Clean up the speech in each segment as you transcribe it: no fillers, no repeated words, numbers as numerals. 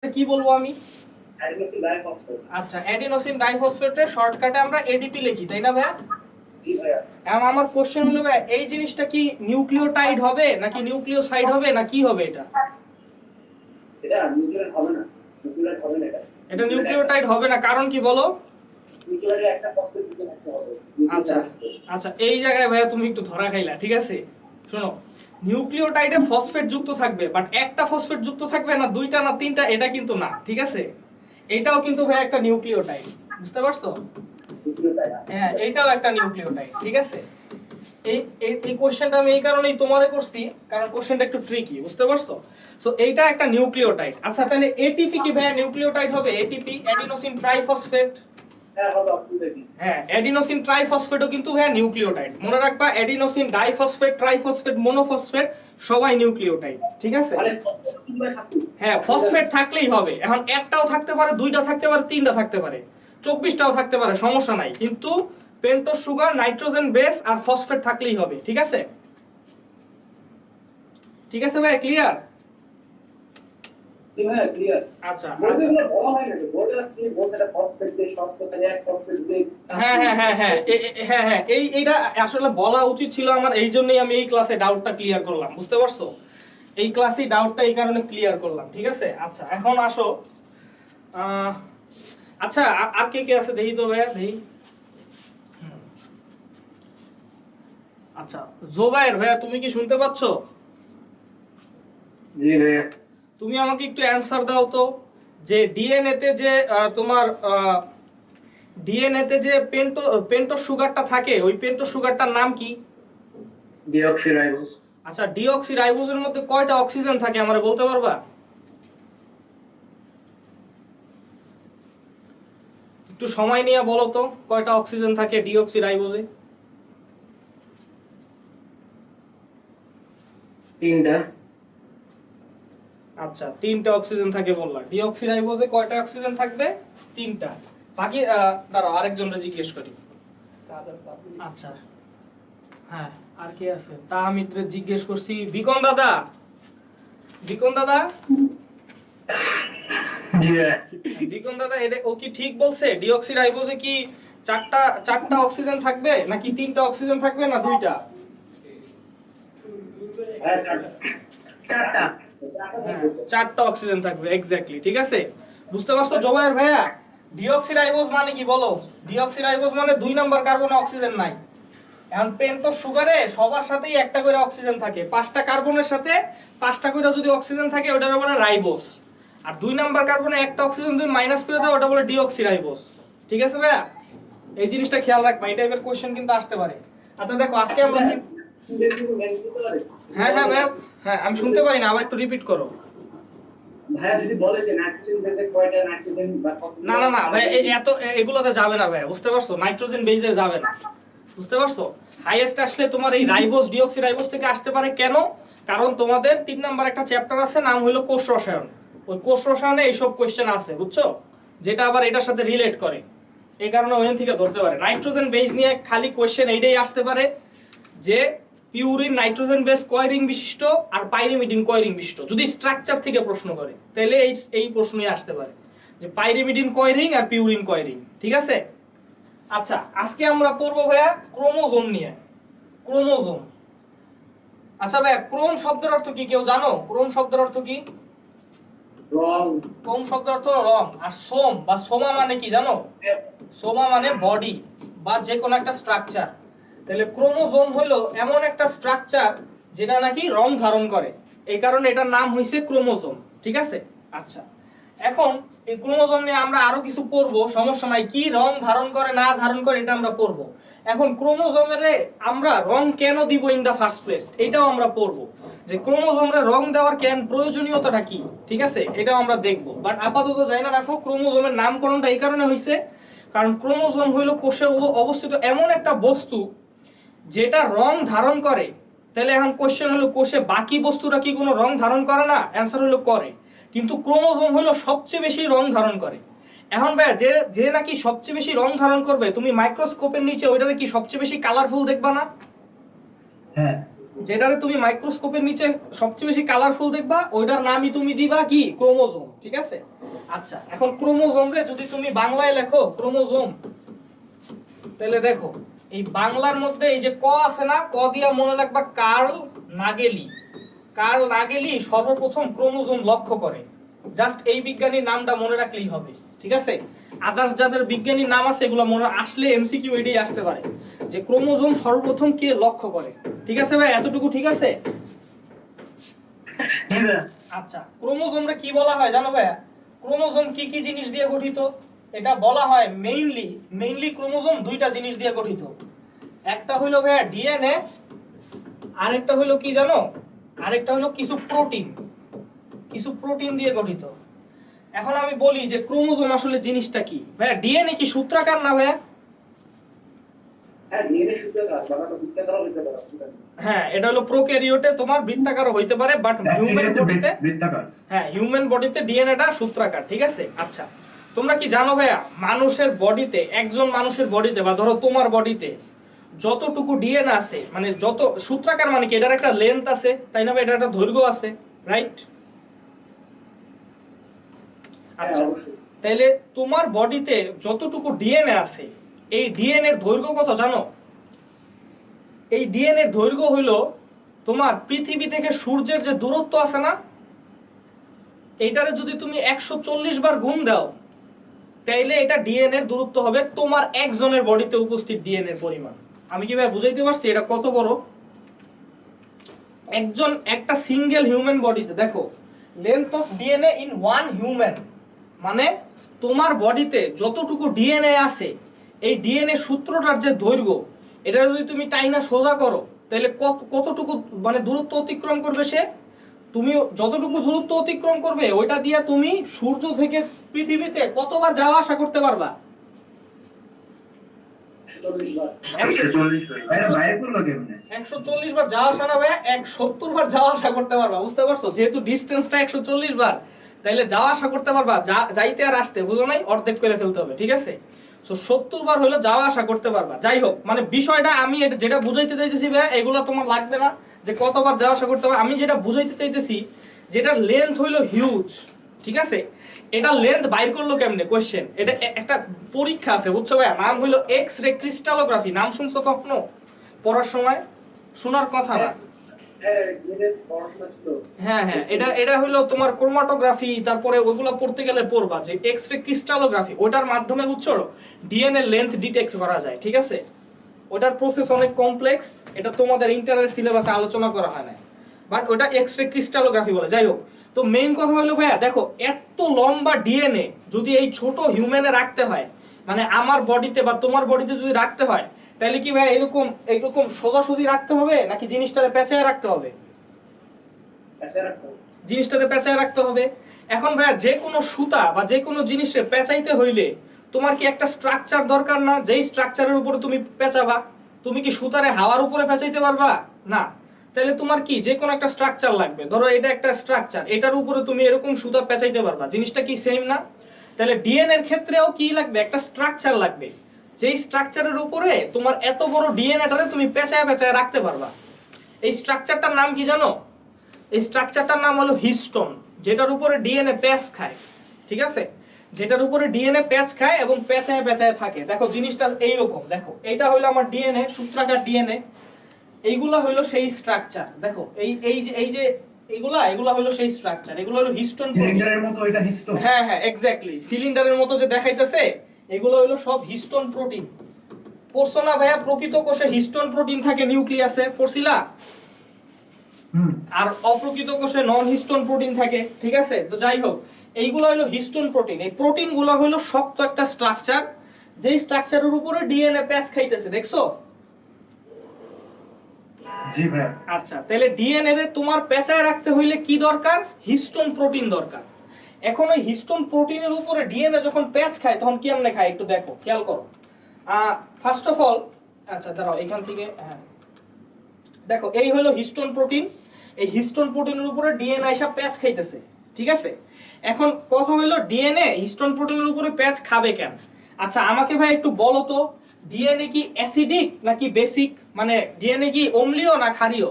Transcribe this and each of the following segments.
কি বলবো আমি? Adenosine diphosphate. আচ্ছা, অ্যাডিনোসিন ডাইফসফেটের শর্টকাটে আমরা এডিপি লিখি, তাই না ভাইয়া? জি ভাইয়া। এখন আমার কোশ্চেন হলো ভাইয়া, এই জিনিসটা কি নিউক্লিওটাইড হবে নাকি নিউক্লিওসাইড হবে না কি হবে এটা? এটা নিউক্লিওটাইড হবে না। নিউক্লিওটাইড হবে না এটা। এটা নিউক্লিওটাইড হবে না, কারণ কি বলো? নিউক্লিওটাইডে একটা ফসফেট যুক্ত থাকতে হবে। আচ্ছা আচ্ছা, এই জায়গায় ভাইয়া তুমি একটু ধরা খাইলা, ঠিক আছে? শোনো, নিউক্লিওটাইডে ফসফেট যুক্ত থাকবে, বাট একটা ফসফেট যুক্ত থাকবে না, দুইটা না তিনটা, এটা কিন্তু না, ঠিক আছে? এটাও কিন্তু ভাইয়া একটা নিউক্লিওটাইড, বুঝতে পারছো? নিউক্লিওটাইড। হ্যাঁ, এইটাও একটা নিউক্লিওটাইড, ঠিক আছে? এই এই কোশ্চেনটা আমি এই কারণেই তোমারে করছি, কারণ কোশ্চেনটা একটু ট্রিকি, বুঝতে পারছো? সো এইটা একটা নিউক্লিওটাইড। আচ্ছা, তাহলে এটিপি কি ভাইয়া নিউক্লিওটাইড হবে? ATP, adenosine triphosphate. হ্যাঁ হবে, অসুবিধা কি? হ্যাঁ, অ্যাডিনোসিন ট্রাইফসফেটও কিন্তু ভাইয়া নিউক্লিওটাইড। মনে রাখবা, অ্যাডিনোসিন ডাইফসফেট, ট্রাইফসফেট, মনোফসফেট সবাই নিউক্লিওটাইড, ঠিক আছে? মানে ফসফেট কিংবা থাকবে। হ্যাঁ, ফসফেট থাকলেই হবে। এখন একটাও থাকতে পারে, দুইটা থাকতে পারে, তিনটা থাকতে পারে, 24টাও থাকতে পারে, সমস্যা নাই, কিন্তু পেন্টোজ সুগার, নাইট্রোজেন বেস আর ফসফেট থাকলেই হবে, ঠিক আছে? ঠিক আছে ভাই, ক্লিয়ার? জি ভাইয়া, ক্লিয়ার। আচ্ছা বোর্ডে আচ্ছা, বলা হয় না, বোর্ডে আসলে বলছে এটা ফসফেট দিয়ে শর্ট করতে এক ফসফেট দিয়ে। হ্যাঁ হ্যাঁ হ্যাঁ হ্যাঁ, হ্যাঁ হ্যাঁ, এইটা আসলে বলা উচিত ছিল আমার, এই জন্যই আমি এই ক্লাসে ডাউটটা ক্লিয়ার করলাম, বুঝতে পারছো? এই ক্লাসে ডাউটটা এই কারণে ক্লিয়ার করলাম, ঠিক আছে? আচ্ছা, এখন আসো, আচ্ছা আর কে কে আছে দেখি তো ভাইয়া, দেখি। আচ্ছা, জোবায়ের ভাইয়া, তুমি কি শুনতে পাচ্ছো? জি ভাইয়া। তুমি আমাকে একটু অ্যানসার দাও তো, যে ডিএনএ তে যে তোমার ডিএনএ তে যে পেন্টোজ সুগারটা থাকে, ওই পেন্টোজ সুগারটার নাম কি? ডিঅক্সিরাইবোজ। আচ্ছা, ডিঅক্সিরাইবোজের মধ্যে কয়টা অক্সিজেন থাকে আমারে বলতে পারবা? একটু সময় নিয়ে বলো তো, কয়টা অক্সিজেন থাকে ডিঅক্সিরাইবোজে? 3টা। আচ্ছা, 3টা অক্সিজেন থাকে বললা। ডিঅক্সিরাইবোজে কয়টা অক্সিজেন থাকবে? 3টা। বাকি দাঁড়াও, আরেকজনকে জিজ্ঞেস করি। আচ্ছা, হ্যাঁ, আর কে আছে? তাহমিদরে জিজ্ঞেস করছি। বিকন দাদা, বিকন দাদা, জি ভাইয়া। বিকন দাদা, এটা ও কি ঠিক বলছে? ডিঅক্সিরাইবোজে কি চারটা অক্সিজেন থাকবে নাকি 3টা অক্সিজেন থাকবে না 2টা? হ্যাঁ, 4টা। হ্যাঁ, 4টা অক্সিজেন থাকবে, এক্স্যাক্টলি, ঠিক আছে? বুঝতে পারছো জোবায়ের ভাইয়া? ডিঅক্সিরাইবোজ মানে কি বলো? ডিঅক্সিরাইবোজ মানে 2 নাম্বার কার্বনে অক্সিজেন নাই। এখন পেন্টোজ সুগারে সবার সাথেই একটা করে অক্সিজেন থাকে, 5টা কার্বনের সাথে 5টা করে যদি অক্সিজেন থাকে ওটার বলে রাইবোজ। আর 2 নাম্বার কার্বনে একটা অক্সিজেন যদি মাইনাস করে দাও ওটা বলে ডিঅক্সিরাইবোজ, ঠিক আছে ভাইয়া? এই জিনিসটা খেয়াল রাখবা, এই টাইপের কোশ্চেন কিন্তু আসতে পারে। আচ্ছা দেখো, আজকে আমরা কি, হ্যাঁ হ্যাঁ ভাইয়া, হ্যাঁ আমি শুনতে পারি না, আবার একটু রিপিট করো। ভাইয়া যদি বলে যে নাইট্রোজেন বেসে কয়টা নাইট্রোজেন বা না না না ভাই, এত এগুলোতে যাবে না ভাই, বুঝতে পারছো? নাইট্রোজেন বেজে যাবে না, বুঝতে পারছো? হাইয়েস্ট আসলে তোমার এই রাইবোজ, ডিঅক্সিরাইবোজ থেকে আসতে পারে। কেন? কারণ তোমাদের 3 নাম্বার একটা চ্যাপ্টার আছে, নাম হলো কোষ রসায়ন। ওই কোষ রসায়নে এইসব কোশ্চেন আছে, বুঝছো? যেটা আবার এটার সাথে রিলেট করে, এই কারণে ওখান থেকে ধরতে পারে। নাইট্রোজেন বেজ নিয়ে খালি কোশ্চেন এইটাই আসতে পারে যে পিউরিন নাইট্রোজেন বেস কয় রিং বিশিষ্ট আর পাইরিমিডিন কয় রিং বিশিষ্ট। যদি স্ট্রাকচার থেকে প্রশ্ন করে তাহলে এই প্রশ্নই আসতে পারে যে পাইরিমিডিন কয় রিং আর পিউরিন কয় রিং, ঠিক আছে? আচ্ছা, আজকে আমরা পড়বো ভাইয়া ক্রোমোজোম নিয়ে। ক্রোমোজোম। আচ্ছা ভাইয়া, ক্রোম শব্দের অর্থ কি কেউ জানো? ক্রোম শব্দের অর্থ কি? রং। ক্রোম শব্দের অর্থ রং। আর সোম বা সোমা মানে কি জানো? সোমা মানে বডি বা যে কোনো একটা স্ট্রাকচার। তাহলে ক্রোমোজোম হলো এমন একটা স্ট্রাকচার যেটা নাকি রং ধারণ করে, এই কারণে এটার নাম হইছে ক্রোমোজোম, ঠিক আছে? আচ্ছা, এখন এই ক্রোমোজোম নিয়ে আমরা আরো কিছু পড়বো, সমস্যা নাই। কি রং ধারণ করে না ধারণ করে এটা আমরা পড়বো। এখন ক্রোমোজোমের আমরা রং কেন দিব ইন দা ফার্স্ট প্লেস, এটাও আমরা পড়বো, যে ক্রোমোজোমের রং দেওয়ার কেন প্রয়োজনীয়তাটা কি, ঠিক আছে? এটাও আমরা দেখবো। বাট আপাতত জানি না রাখো, ক্রোমোজোমের নামকরণটা এই কারণে হইছে কারণ ক্রোমোজোম হইলো কোষে অবস্থিত এমন একটা বস্তু যেটা রং ধারণ করে। তাহলে এখন কোশ্চেন হলো, কোষে বাকি বস্তুরা কি কোনো রং ধারণ করে না? অ্যান্সার হলো করে, কিন্তু ক্রোমোজোম হলো সবচেয়ে বেশি রং ধারণ করে। এখন ভাই, যে নাকি সবচেয়ে বেশি রং ধারণ করবে, তুমি মাইক্রোস্কোপের নিচে ওইটাতে কি সবচেয়ে বেশি কালারফুল দেখবা না? হ্যাঁ। যেটারে তুমি মাইক্রোস্কোপের নিচে সবচেয়ে বেশি কালারফুল দেখবা ওইটার নামই তুমি দিবা কি ক্রোমোজোম, ঠিক আছে? আচ্ছা, এখন ক্রোমোজোম রে যদি তুমি বাংলায় লেখো ক্রোমোজোম, তাহলে দেখো এই বাংলার মধ্যে এই যে ক আছে না, ক দিয়া মনে রাখবা কার্ল নাগেলি। কার্ল নাগেলি সর্বপ্রথম ক্রোমোজোম লক্ষ্য করে। জাস্ট এই বিজ্ঞানীর নামটা মনে রাখলেই হবে, ঠিক আছে? আদার্স যাদের বিজ্ঞানীর নাম আছে এগুলো মনে আসলে এমসিকিউ এটাই আসতে পারে যে ক্রোমোজোম সর্বপ্রথম কে লক্ষ্য করে, ঠিক আছে ভাই? এতটুকু ঠিক আছে? আচ্ছা, ক্রোমোজোমরে কি বলা হয় জানো ভাই? ক্রোমোজোম কি কি জিনিস দিয়ে গঠিত? এটা বলা হয় মেইনলি ক্রোমোজোম দুইটা জিনিস দিয়ে গঠিত। একটা হলো ভাইয়া ডিএনএ, আরেকটা হলো কি জানো? আরেকটা হলো কিছু প্রোটিন দিয়ে গঠিত। এখন আমি বলি যে ক্রোমোজোম আসলে জিনিসটা কি ভাইয়া? ডিএনএ কি সূত্রাকার না ভাইয়া? হ্যাঁ, ডিএনএ সূত্রাকার, বাবাটা বৃত্তাকারও হতে পারে। হ্যাঁ, এটা হলো প্রোক্যারিওটে তোমার বৃত্তাকার হইতে পারে, বাট হিউম্যান বডিতে বৃত্তাকার। হ্যাঁ, হিউম্যান বডিতে ডিএনএটা সূত্রাকার, ঠিক আছে? আচ্ছা, তোমরা কি জানো ভাইয়া মানুষের বডিতে, একজন মানুষের বডিতে বা ধরো তোমার বডিতে যতটুকু ডিএনএ আছে, মানে যত সূত্রাকার মানে কি এটার একটা লেন্থ আছে, তাই না ভাই? এটার একটা দৈর্ঘ্য আছে, রাইট? আচ্ছা, তাহলে তোমার বডিতে যতটুকু ডিএনএ আছে এই ডিএনএ এর দৈর্ঘ্য কত জানো? এই ডিএনএ এর দৈর্ঘ্য হইল তোমার পৃথিবী থেকে সূর্যের যে দূরত্ব আছে না, এইটারে যদি তুমি 140 বার গুণ দাও তাইলে এটা ডিএনএ এর দূরত্ব হবে তোমার একজনের বডিতে উপস্থিত ডিএনএ এর পরিমাণ। আমি কি ভাই বুঝাইতে পারছি এটা কত বড়? একটা সিঙ্গেল হিউম্যান বডিতে দেখো length of DNA in one human, মানে তোমার বডিতে যতটুকু ডিএনএ আছে এই ডিএনএ সূত্রটার যে দৈর্ঘ্য, এটা যদি তুমি টাইনা সোজা করো তাহলে কতটুকু মানে দূরত্ব অতিক্রম করবে সে? তুমি যতটুকু দূরত্ব অতিক্রম করবে ওইটা দিয়ে তুমি সূর্য থেকে পৃথিবীতে কতবার যাওয়া আসা করতে পারবা? 140 বার যাওয়া আসা না ভাই, 170 বার যাওয়া আসা করতে পারবা, বুঝতে পারছো? যেহেতু ডিসটেন্সটা 140 বার, তাইলে যাওয়া আসা করতে পারবা, যাইতে আর আসতে বুঝো নাই, অর্ধেক করে ফেলতে হবে, ঠিক আছে? সো 70 বার হলো যাওয়া আসা করতে পারবা। যাই হোক, মানে বিষয়টা আমি যেটা বুঝাইতে চাইতেছি ভাই, এগুলো তোমার লাগবে না যে কতবার যাওয়া আসা করতে পারবা। আমি যেটা বুঝাইতে চাইতেছি যেটার লেন্থ হইলো হিউজ, ঠিক আছে? এটা লেন্থ বাইর করলো কেমনে? কোশ্চেন, এটা একটা পরীক্ষা আছে বুঝছো ভাই, নাম হইলো এক্স রে ক্রিস্টালোগ্রাফি। নাম শুনছো কখনো পড়ার সময়? শোনার কথা না। হ্যাঁ হ্যাঁ, এটা হলো তোমার ক্রোমাটোগ্রাফি, তারপরে ওইগুলো পড়তে গেলে পড়বা যে এক্স রে ক্রিস্টালোগ্রাফি, ওটার মাধ্যমে বুঝছো ডিএনএ লেন্থ ডিটেক্ট করা যায়, ঠিক আছে? ওটার প্রসেস অনেক কমপ্লেক্স, এটা তোমাদের ইন্টারের সিলেবাসে আলোচনা করা হয় না, বাট ওটা এক্স রে ক্রিস্টালোগ্রাফি বলে। যাই হোক, তো মেইন কথা হলো ভাইয়া দেখো এত লম্বা ডিএনএ যদি এই ছোট হিউম্যানে রাখতে হয়, মানে আমার বডিতে বা তোমার বডিতে যদি রাখতে হয়, তাহলে কি ভাই এইরকম সোজাসুজি রাখতে হবে নাকি জিনিসটাকে পেঁচায় রাখতে হবে? জিনিসটাকে পেঁচায় রাখতে হবে। এখন ভাইয়া যে কোনো সুতা বা যে কোনো জিনিসে পেঁচাইতে হইলে তোমার কি একটা স্ট্রাকচার দরকার না? যেই স্ট্রাকচারের উপরে তুমি পেঁচাবা, তুমি কি সুতারে হাওয়ার উপরে পেঁচাইতে পারবা? না। তাহলে তোমার কি যে কোনো একটা স্ট্রাকচার লাগবে। ধরো এটা একটা স্ট্রাকচার, এটার উপরে তুমি এরকম সুতা পেঁচাইতে পারবা, জিনিসটা কি সেম না? তাহলে ডিএনএ এর ক্ষেত্রেও কি লাগবে? একটা স্ট্রাকচার লাগবে, যেই স্ট্রাকচারের উপরে তোমার এত বড় ডিএনএটারে তুমি পেঁচায় পেঁচায় রাখতে পারবা। এই স্ট্রাকচারটার নাম কি জানো? এই স্ট্রাকচারটার নাম হলো হিস্টোন, যেটার উপরে ডিএনএ প্যাচ খায়, ঠিক আছে? যেটার উপরে ডিএনএ প্যাচ খায় এবং পেঁচায় পেঁচায় থাকে। দেখো জিনিসটা এইরকম, দেখো এইটা হলো আমার ডিএনএ, সূত্রাকার ডিএনএ, এইগুলা হলো সেই স্ট্রাকচার। দেখো এই যে এগুলা হলো সেই স্ট্রাকচার, এগুলো হলো হিস্টোন। সিলিন্ডারের মতো এটা হিস্টোন। হ্যাঁ হ্যাঁ, এক্স্যাক্টলি সিলিন্ডারের মতো যে দেখাইতেছে এগুলো হলো সব হিস্টোন প্রোটিন। পড়ছো না ভাইয়া প্রকৃত কোষে হিস্টোন প্রোটিন থাকে নিউক্লিয়াসে, পড়ছিলা? আর অপ্রকৃত কোষে নন হিস্টোন প্রোটিন থাকে, ঠিক আছে? তো যাই হোক, এইগুলো হলো হিস্টোন প্রোটিন। এই প্রোটিনগুলো হলো শক্ত একটা স্ট্রাকচার, যেই স্ট্রাকচারের উপরে ডিএনএ প্যাচ খাইতেছে, দেখছো? জি ভাই। আচ্ছা, তাহলে ডিএনএ রে তোমার পেঁচায় রাখতে হইলে কি দরকার? হিস্টোন প্রোটিন দরকার। এখন ওই হিস্টোন প্রোটিনের উপরে ডিএনএ যখন প্যাচ খায় তখন কেমনে খায় একটু দেখো, খেয়াল করো। ফার্স্ট অফ অল, আচ্ছা দাঁড়াও এখান থেকে, হ্যাঁ দেখো এই হলো হিস্টোন প্রোটিন। এই হিস্টোন প্রোটিনের উপরে ডিএনএ এসে প্যাচ খাইতেছে, ঠিক আছে? এখন কথা হলো ডিএনএ হিস্টোন প্রোটিনের উপরে প্যাচ খাবে কেন? আচ্ছা আমাকে ভাই একটু বলো তো, ডিএনএ কি অ্যাসিডিক নাকি বেসিক? মানে ডিএনএ কি অম্লীয় না ক্ষারীয়?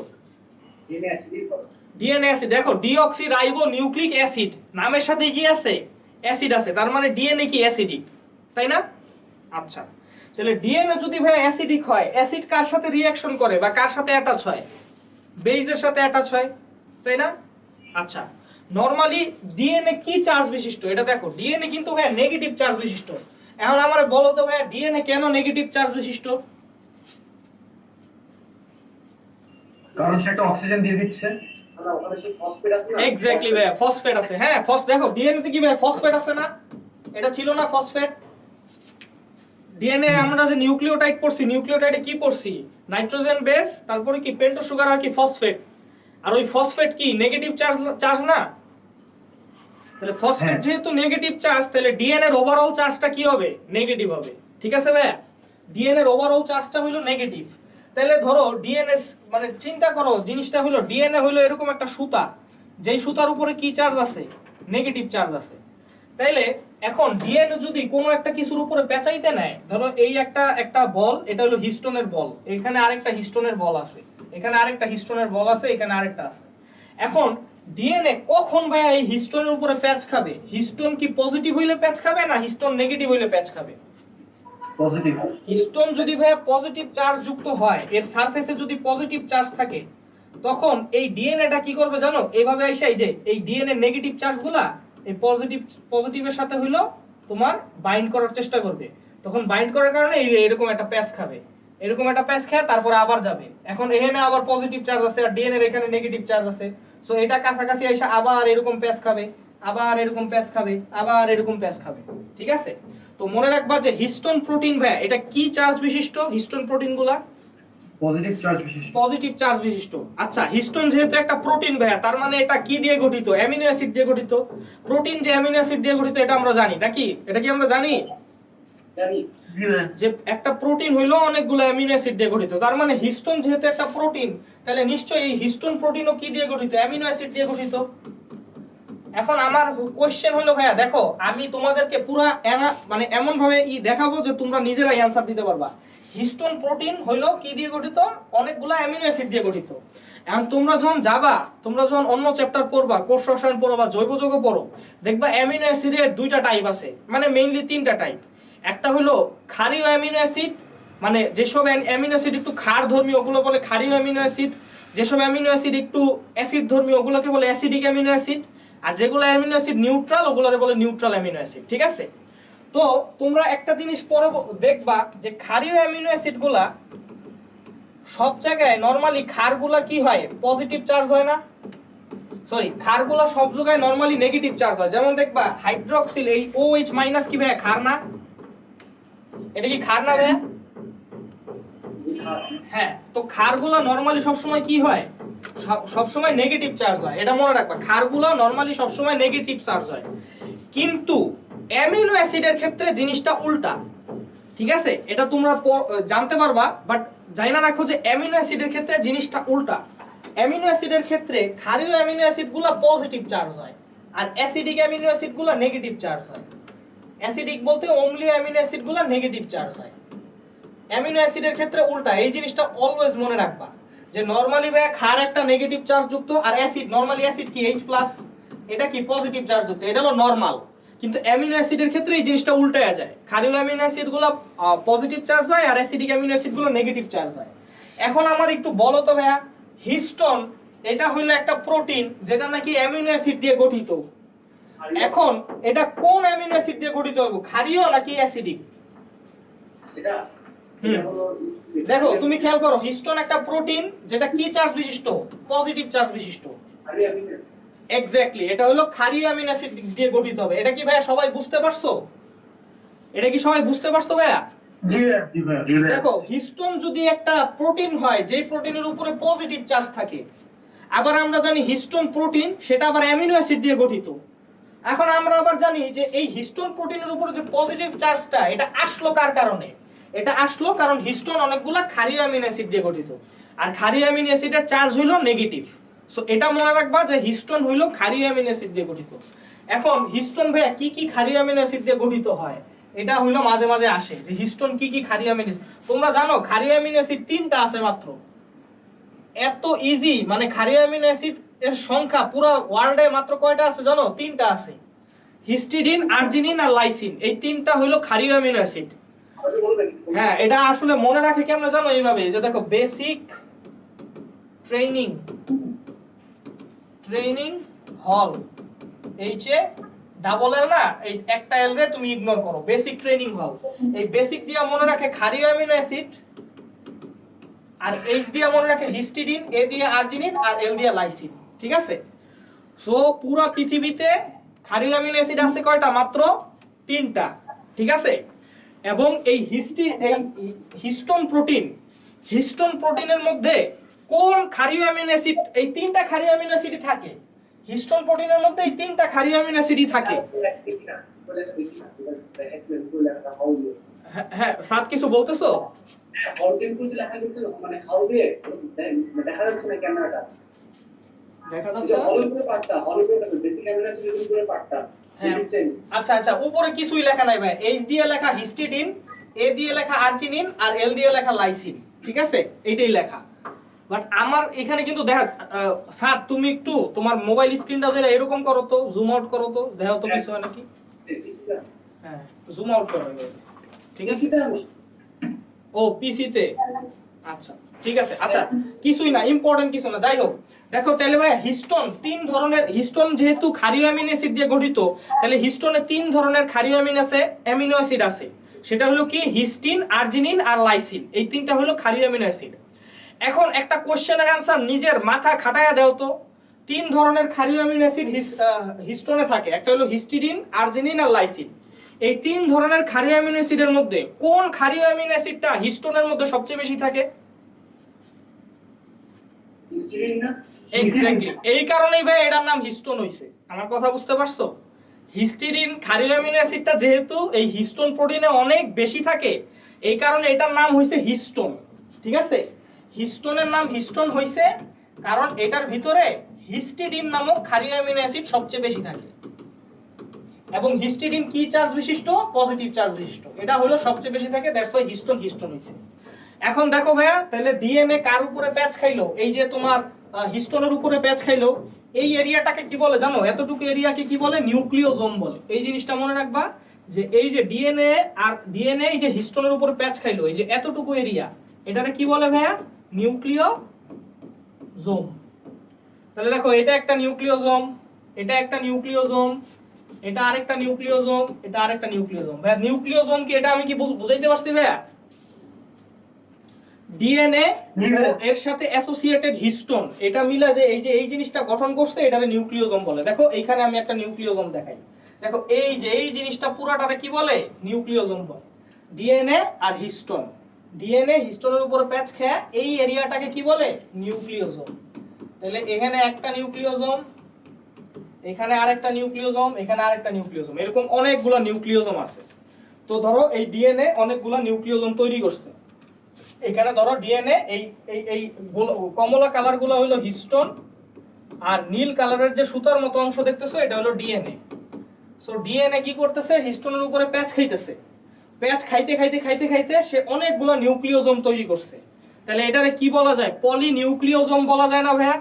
ডিএনএ অ্যাসিডিক হবে। ডিএনএ অ্যাসিড, দেখো ডিঅক্সি রাইবো নিউক্লিক অ্যাসিড নামের সাথে কি আছে, অ্যাসিড আছে, তার মানে ডিএনএ কি অ্যাসিডিক, তাই না? আচ্ছা, তাহলে ডিএনএ যদি ভাই অ্যাসিডিক হয়, অ্যাসিড কার সাথে রিঅ্যাকশন করে বা কার সাথে অ্যাটাচ হয়? বেইজের সাথে অ্যাটাচ হয়, তাই না? আচ্ছা, নরমালি ডিএনএ কি চার্জ বিশিষ্ট? এটা দেখো ডিএনএ কিন্তু ভাই নেগেটিভ চার্জ বিশিষ্ট। এখন আমারে বলো তো ভাই ডিএনএ কেন নেগেটিভ চার্জ বিশিষ্ট? কারণ সে একটা অক্সিজেন দিয়ে দিচ্ছে। আমরা ওখানে সেই ফসফেট আছে না, এক্স্যাক্টলি ভাই, ফসফেট আছে। হ্যাঁ দেখো ডিএনএ তে কি ভাই ফসফেট আছে না? এটা ছিল না ফসফেট? ডিএনএ আমরা যে নিউক্লিওটাইড পড়ছি, নিউক্লিওটাইডে কি পড়ছি? নাইট্রোজেন বেস, তারপরে কি পেন্টোজ সুগার আর কি ফসফেট। আর ওই ফসফেট কি নেগেটিভ চার্জ না? তাহলে ফসফেট হ্যাঁ। যেহেতু নেগেটিভ চার্জ, তাহলে ডিএনএ এর ওভারঅল চার্জটা কি হবে? নেগেটিভ হবে। ঠিক আছে ভাই, ডিএনএ এর ওভারঅল চার্জটা হলো নেগেটিভ। তাহলে ধরো ডিএনএ, মানে চিন্তা করো জিনিসটা হলো ডিএনএ হলো এরকম একটা সুতা, যেই সুতার উপরে কি চার্জ আছে? নেগেটিভ চার্জ আছে। তাইলে এখন ডিএনএ যদি কোনো একটা কিছুর উপরে পেঁচাইতে নেয়, ধরো এই একটা বল, এটা হলো হিস্টোনের বল, এখানে আরেকটা হিস্টোনের বল আছে, এখানে আরেকটা হিস্টোনের বল আছে, এখানে আরেকটা আছে। এখন ডিএনএ কখন ভাই এই হিস্টোনের উপরে প্যাচ খাবে? হিস্টোন কি পজিটিভ হইলে প্যাচ খাবে না হিস্টোন নেগেটিভ হইলে প্যাচ খাবে? পজিটিভ। হিস্টোন যদি ভাই পজিটিভ চার্জ যুক্ত হয়, এর সারফেসে যদি পজিটিভ চার্জ থাকে, তখন এই ডিএনএটা কি করবে জানো? এইভাবে এসে এই যে এই ডিএনএ নেগেটিভ চার্জগুলা এই পজিটিভের সাথে হইলো তোমার বাইন্ড করার চেষ্টা করবে। তখন বাইন্ড করার কারণে এরকম একটা প্যাচ খাবে, এরকম একটা প্যাচ খায়, তারপরে আবার যাবে। এখন এখানে আবার পজিটিভ চার্জ আছে আর ডিএনএ এর এখানে নেগেটিভ চার্জ আছে, সো এটা কাছাকাছি এসে আবার এরকম প্যাচ খাবে, আবার এরকম প্যাচ খাবে, আবার এরকম প্যাচ খাবে। ঠিক আছে, তো মনে রাখবা যে হিস্টোন প্রোটিন ভাই এটা কি চার্জ বিশিষ্ট? হিস্টোন প্রোটিনগুলা পজিটিভ চার্জ বিশিষ্ট। পজিটিভ চার্জ বিশিষ্ট। আচ্ছা, হিস্টোন যেহেতু একটা প্রোটিন ভাই, তার মানে এটা কি দিয়ে গঠিত? অ্যামিনো অ্যাসিড দিয়ে গঠিত। প্রোটিন যে অ্যামিনো অ্যাসিড দিয়ে গঠিত এটা আমরা জানি নাকি? এটা কি আমরা জানি? জানি। জি ভাই। যে একটা প্রোটিন হইলো অনেকগুলো অ্যামিনো অ্যাসিড দিয়ে গঠিত, তার মানে হিস্টোন যেহেতু একটা প্রোটিন, তাহলে নিশ্চয়ই এই হিস্টোন প্রোটিনও কি দিয়ে গঠিত? অ্যামিনো অ্যাসিড দিয়ে গঠিত। এখন আমার কোশ্চেন হলো ভাইয়া দেখো, আমি তোমাদেরকে পুরো মানে এমন ভাবে দেখাবো যে তোমরা নিজেরাই অ্যানসার দিতে পারবা। হিস্টোন প্রোটিন হইলো কি দিয়ে গঠিত? অনেকগুলো অ্যামিনো অ্যাসিড দিয়ে গঠিত। এখন তোমরা যখন অন্য চ্যাপ্টার পড়বা, কোষ রসায়ন পড়বা, জৈব যৌগ পড়ো, দেখবা অ্যামিনো অ্যাসিডের দুইটা টাইপ আছে, মানে মেইনলি তিনটা টাইপ। একটা হলো ক্ষারীয় অ্যামিনো অ্যাসিড, মানে যেসব অ্যামিনো অ্যাসিড একটু ক্ষার ধর্মী ওগুলো বলে ক্ষারীয় অ্যামিনো অ্যাসিড, যেসব অ্যামিনো অ্যাসিড একটু অ্যাসিড ধর্মী ওগুলোকে বলে অ্যাসিডিক অ্যামিনো অ্যাসিড, আর যেগুলো অ্যামিনো অ্যাসিড নিউট্রাল ওগুলোরে বলে নিউট্রাল অ্যামিনো অ্যাসিড। ঠিক আছে, তো তোমরা একটা জিনিস পরে দেখবা যে ক্ষারীয় অ্যামিনো অ্যাসিডগুলা সব জায়গায় নরমালি ক্ষারগুলা কি হয়? পজিটিভ চার্জ হয় না? সরি, ক্ষারগুলা সব জায়গায় নরমালি নেগেটিভ চার্জ হয়। যেমন দেখবা হাইড্রোক্সিল, এই OH মাইনাস কি ভাই ক্ষার না? এটা কি ক্ষার না ভাই? হ্যাঁ, তো ক্ষারগুলা নরমালি সবসময় কি হয়? সবসময় নেগেটিভ চার্জ হয়, এটা মনে রাখবা। ক্ষারগুলা নরমালি সবসময় নেগেটিভ চার্জ হয়, কিন্তু অ্যামিনো অ্যাসিডের ক্ষেত্রে জিনিসটা উল্টা। ঠিক আছে, এটা তোমরা জানতে পারবা, বাট জানা রাখো যে অ্যামিনো অ্যাসিডের ক্ষেত্রে জিনিসটা উল্টা। অ্যামিনো অ্যাসিডের ক্ষেত্রে ক্ষারীয় অ্যামিনো অ্যাসিডগুলো পজিটিভ চার্জ হয়, আর অ্যাসিডিক অ্যামিনো অ্যাসিডগুলো নেগেটিভ চার্জ হয়। অ্যাসিডিক বলতে অম্লীয় অ্যামিনো অ্যাসিডগুলো নেগেটিভ চার্জ হয়। অ্যামিনো অ্যাসিডের ক্ষেত্রে উল্টা, এই জিনিসটা অলওয়েজ মনে রাখবা যে নরমালি ভাই ক্ষার একটা নেগেটিভ চার্জ যুক্ত, আর অ্যাসিড নরমালি অ্যাসিড কি H+, এটা কি পজিটিভ চার্জ যুক্ত, এটা হলো নরমাল। কিন্তু অ্যামিনো অ্যাসিডের ক্ষেত্রে এই জিনিসটা উল্টায়া যায়, ক্ষারীয় অ্যামিনো অ্যাসিডগুলো পজিটিভ চার্জ হয় আর অ্যাসিডিক অ্যামিনো অ্যাসিডগুলো নেগেটিভ চার্জ হয়। এখন আমার একটু বলো তো ভাইয়া, হিস্টোন এটা হলো একটা প্রোটিন যেটা নাকি অ্যামিনো অ্যাসিড দিয়ে গঠিত। এখন এটা কোন অ্যামিনো অ্যাসিড দিয়ে গঠিত হবে, ক্ষারীয় নাকি অ্যাসিডিক? এটা হলো দেখো তুমি খেয়াল করো, হিস্টোন একটা প্রোটিন যেটা কি চার্জ বিশিষ্ট? পজিটিভ চার্জ বিশিষ্ট। খালি অ্যামিনো অ্যাসিড। এক্স্যাক্টলি, এটা হলো ক্ষারীয় অ্যামিনো অ্যাসিড দিয়ে গঠিত হবে। এটা কি ভাইয়া সবাই বুঝতে পারছো? এটা কি সবাই বুঝতে পারছো ভাইয়া? জি ভাই। জি ভাই। দেখো হিস্টোন যদি একটা প্রোটিন হয়, যেই প্রোটিনের উপরে পজিটিভ চার্জ থাকে, আবার আমরা জানি হিস্টোন প্রোটিন সেটা আবার অ্যামিনো অ্যাসিড দিয়ে গঠিত। এখন আমরা আবার জানি যে এই হিস্টোন প্রোটিনের উপরে যে পজিটিভ চার্জটা, এটা আসলো কার কারণে? এটা আসলো কারণ হিস্টোন অনেকগুলা ক্ষারীয় অ্যামিনো অ্যাসিড দিয়ে গঠিত, আর ক্ষারীয় অ্যামিনো অ্যাসিডের চার্জ হইলো নেগেটিভ। সো এটা মনে রাখবা যে হিস্টোন হইলো ক্ষারীয় অ্যামিনো অ্যাসিড দিয়ে গঠিত। এখন হিস্টোন ভাইয়া কি কি ক্ষারীয় অ্যামিনো অ্যাসিড দিয়ে গঠিত হয়, এটা হইলো মাঝে মাঝে আসে যে হিস্টোন কি কি ক্ষারীয় অ্যামিনো অ্যাসিড। তোমরা জানো ক্ষারীয় অ্যামিনো অ্যাসিড তিনটা আছে মাত্র, এত ইজি, মানে ক্ষারীয় অ্যামিনো অ্যাসিড এর সংখ্যা পুরো ওয়ার্ল্ডে মাত্র কয়টা আছে জানো? 3টা আছে। হিস্টিডিন, আর্জিনিন আর লাইসিন, এই 3টা হলো ক্ষারীয় অ্যামিনো অ্যাসিড। আপনি বলবেন হ্যাঁ, এটা আসলে মনে রাখে কেমনে জানো? এইভাবে, যে দেখো বেসিক ট্রেনিং হল, এইচে ডাবল এল না, এই একটা এল রে তুমি ইগনোর করো, বেসিক ট্রেনিং হল। এই বেসিক দিয়া মনে রাখে ক্ষারীয় অ্যামিনো অ্যাসিড, আর এইচ দিয়া মনে রাখে হিস্টিডিন, এ দিয়ে আর্জিনিন আর এল দিয়ে লাইসিন। ঠিক আছে? সো পুরো পৃথিবীতে ক্ষারীয় অ্যামিনো অ্যাসিড আছে কয়টা? মাত্র 3টা। ঠিক আছে? এবং এই হিস্টোন প্রোটিনের মধ্যে কোন ক্ষারীয় অ্যামিনো অ্যাসিড? এই 3টা ক্ষারীয় অ্যামিনো অ্যাসিডই থাকে। হিস্টোন প্রোটিনের মধ্যে এই 3টা ক্ষারীয় অ্যামিনো অ্যাসিডই থাকে। হ্যাঁ, সাত কিছু বলতেছো? দেখা যাচ্ছে না ক্যামেরাটা, দেখা যাচ্ছে না? হ্যাঁ। আচ্ছা আচ্ছা, উপরে কিছুই লেখা নাই ভাই। এইচ দিয়ে লেখা হিস্টিডিন, এ দিয়ে লেখা আর্জিনিন আর এল দিয়ে লেখা লাইসিন। ঠিক আছে? এইটাই লেখা। বাট আমার এখানে কিন্তু দেখা, স্যার তুমি একটু তোমার মোবাইল স্ক্রিনটা ধরে এরকম করো তো, জুম আউট করো তো, দেখো তো কিছু হয় নাকি। হ্যাঁ, জুম আউট করো এবার। ঠিক আছে? ও পিসি তে, আচ্ছা ঠিক আছে। আচ্ছা, কিছুই না, ইম্পর্টেন্ট কিছু না, যাই হোক। দেখো তাহলে ভাই হিস্টোন 3 ধরনের, হিস্টোন যেহেতু ক্ষারীয় অ্যামিনো অ্যাসিড দিয়ে গঠিত, তাহলে হিস্টোনে 3 ধরনের ক্ষারীয় অ্যামিনো অ্যাসিড আছে। সেটা হলো কি? হিস্টিন, আর্জিনিন আর লাইসিন, এই 3টা হলো ক্ষারীয় অ্যামিনো অ্যাসিড। এখন একটা কোশ্চেনের অ্যানসার নিজের মাথা খাটায়া দাও তো। 3 ধরনের ক্ষারীয় অ্যামিনো অ্যাসিড হিস্টোনে থাকে, একটা হলো হিস্টিডিন, আর্জিনিন আর লাইসিন। এই 3 ধরনের ক্ষারীয় অ্যামিনো অ্যাসিডের মধ্যে কোন ক্ষারীয় অ্যামিনো অ্যাসিডটা হিস্টোনের মধ্যে সবচেয়ে বেশি থাকে? এক্স্যাক্টলি, এই কারণেই ভাই এটার নাম হিস্টোন হইছে। আমার কথা বুঝতে পারছো? হিস্টিডিন ক্ষারীয় অ্যামিনো অ্যাসিডটা যেহেতু এই হিস্টোন প্রোটিনে অনেক বেশি থাকে, এই কারণে এটার নাম হইছে হিস্টোন। ঠিক আছে? হিস্টোনের নাম হিস্টোন হইছে কারণ এটার ভিতরে হিস্টিডিন নামক ক্ষারীয় অ্যামিনো অ্যাসিড সবচেয়ে বেশি থাকে। এবং হিস্টিডিন কি চার্জ বিশিষ্ট? পজিটিভ চার্জ বিশিষ্ট। এটা হলো সবচেয়ে বেশি থাকে, দ্যাটস ওয়াই হিস্টোন হইছে। এখন দেখো ভাইয়া, তাহলে ডিএনএ কার উপরে প্যাচ খাইলো? এই যে তোমার হিস্টোনের উপরে প্যাচ খাইলো, এই এরিয়াটাকে কি বলে জানো? এতটুকু এরিয়াকে কি বলে? নিউক্লিওজোম বলে। এই জিনিসটা মনে রাখবা, যে এই যে ডিএনএ এই যে হিস্টোনের উপরে প্যাচ খাইলো, এই যে এতটুকু এরিয়া, এটাকে কি বলে ভাইয়া? নিউক্লিওজোম। তাহলে দেখো, এটা একটা নিউক্লিওজোম, এটা একটা নিউক্লিওজোম, এটা আরেকটা নিউক্লিওজোম, এটা আরেকটা নিউক্লিওজোম। ভাইয়া নিউক্লিওজোম কি? এটা আমি কি বুঝাইতে পারছি ভাইয়া? ডিএনএ এর সাথে অ্যাসোসিয়েটেড হিস্টোন, এটা মিলে যে এই জিনিসটা গঠন করছে, এটাকে নিউক্লিওজোম বলে। দেখো এইখানে আমি একটা নিউক্লিওজোম দেখাই। দেখো এই যে এই জিনিসটা পুরাটারে কি বলে? নিউক্লিওজোম বলে। ডিএনএ আর হিস্টোন, ডিএনএ হিস্টোনের উপরে প্যাচ খেয়ে এই এরিয়াটাকে কি বলে? নিউক্লিওজোম। তাহলে এখানে একটা নিউক্লিওজোম, এখানে আরেকটা নিউক্লিওজোম, এখানে আরেকটা নিউক্লিওজোম, এরকম অনেকগুলো নিউক্লিওজোম আছে। তো ধরো এই ডিএনএ অনেকগুলো নিউক্লিওজোম তৈরি করছে। এখানে ধরো ডিএনএ এই এই এই কমলা কালার গুলো হলো হিস্টোন, আর নীল কালারের যে সুতার মতো অংশ দেখতেছো এটা হলো ডিএনএ। সো ডিএনএ কি করতেছে? হিস্টোনের উপরে প্যাচ খাইতেছে। প্যাচ খাইতে খাইতে খাইতে খাইতে সে অনেকগুলো নিউক্লিওজোম তৈরি করছে। তাহলে এটারে কি বলা যায়? পলিনিউক্লিওজোম বলা যায় না ভাইয়া?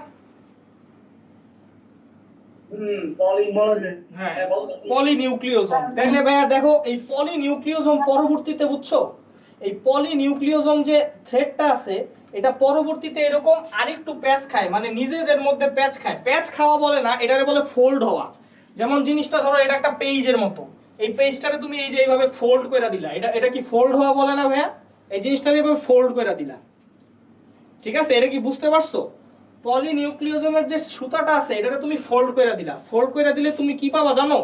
হ্যাঁ, পলিনিউক্লিওজোম। তাহলে ভাইয়া দেখো, এই পলিনিউক্লিওজোম পরবর্তীতে, বুঝছো, এই পলিনিউক্লিওজোম যে থ্রেডটা আছে, এটা পরবর্তীতে এরকম আরেকটু প্যাচ খায়, মানে নিজেদের মধ্যে প্যাচ খায়। প্যাচ খাওয়া বলে না, এটারে বলে ফোল্ড হওয়া। যেমন জিনিসটা ধরো, এটা একটা পেজের মতো, এই পেজটারে তুমি এই যে এইভাবে ফোল্ড করে দিলা, এটা কি ফোল্ড হওয়া বলে না ভাইয়া? এই জিনিসটারে এইভাবে ফোল্ড করে দিলা। ঠিক আছে? এটা কি বুঝতে পারছো? পলিনিউক্লিওজোমের যে সুতাটা আছে, এটারে তুমি ফোল্ড করে দিলা। ফোল্ড করে দিলে তুমি কি পাবা জানো?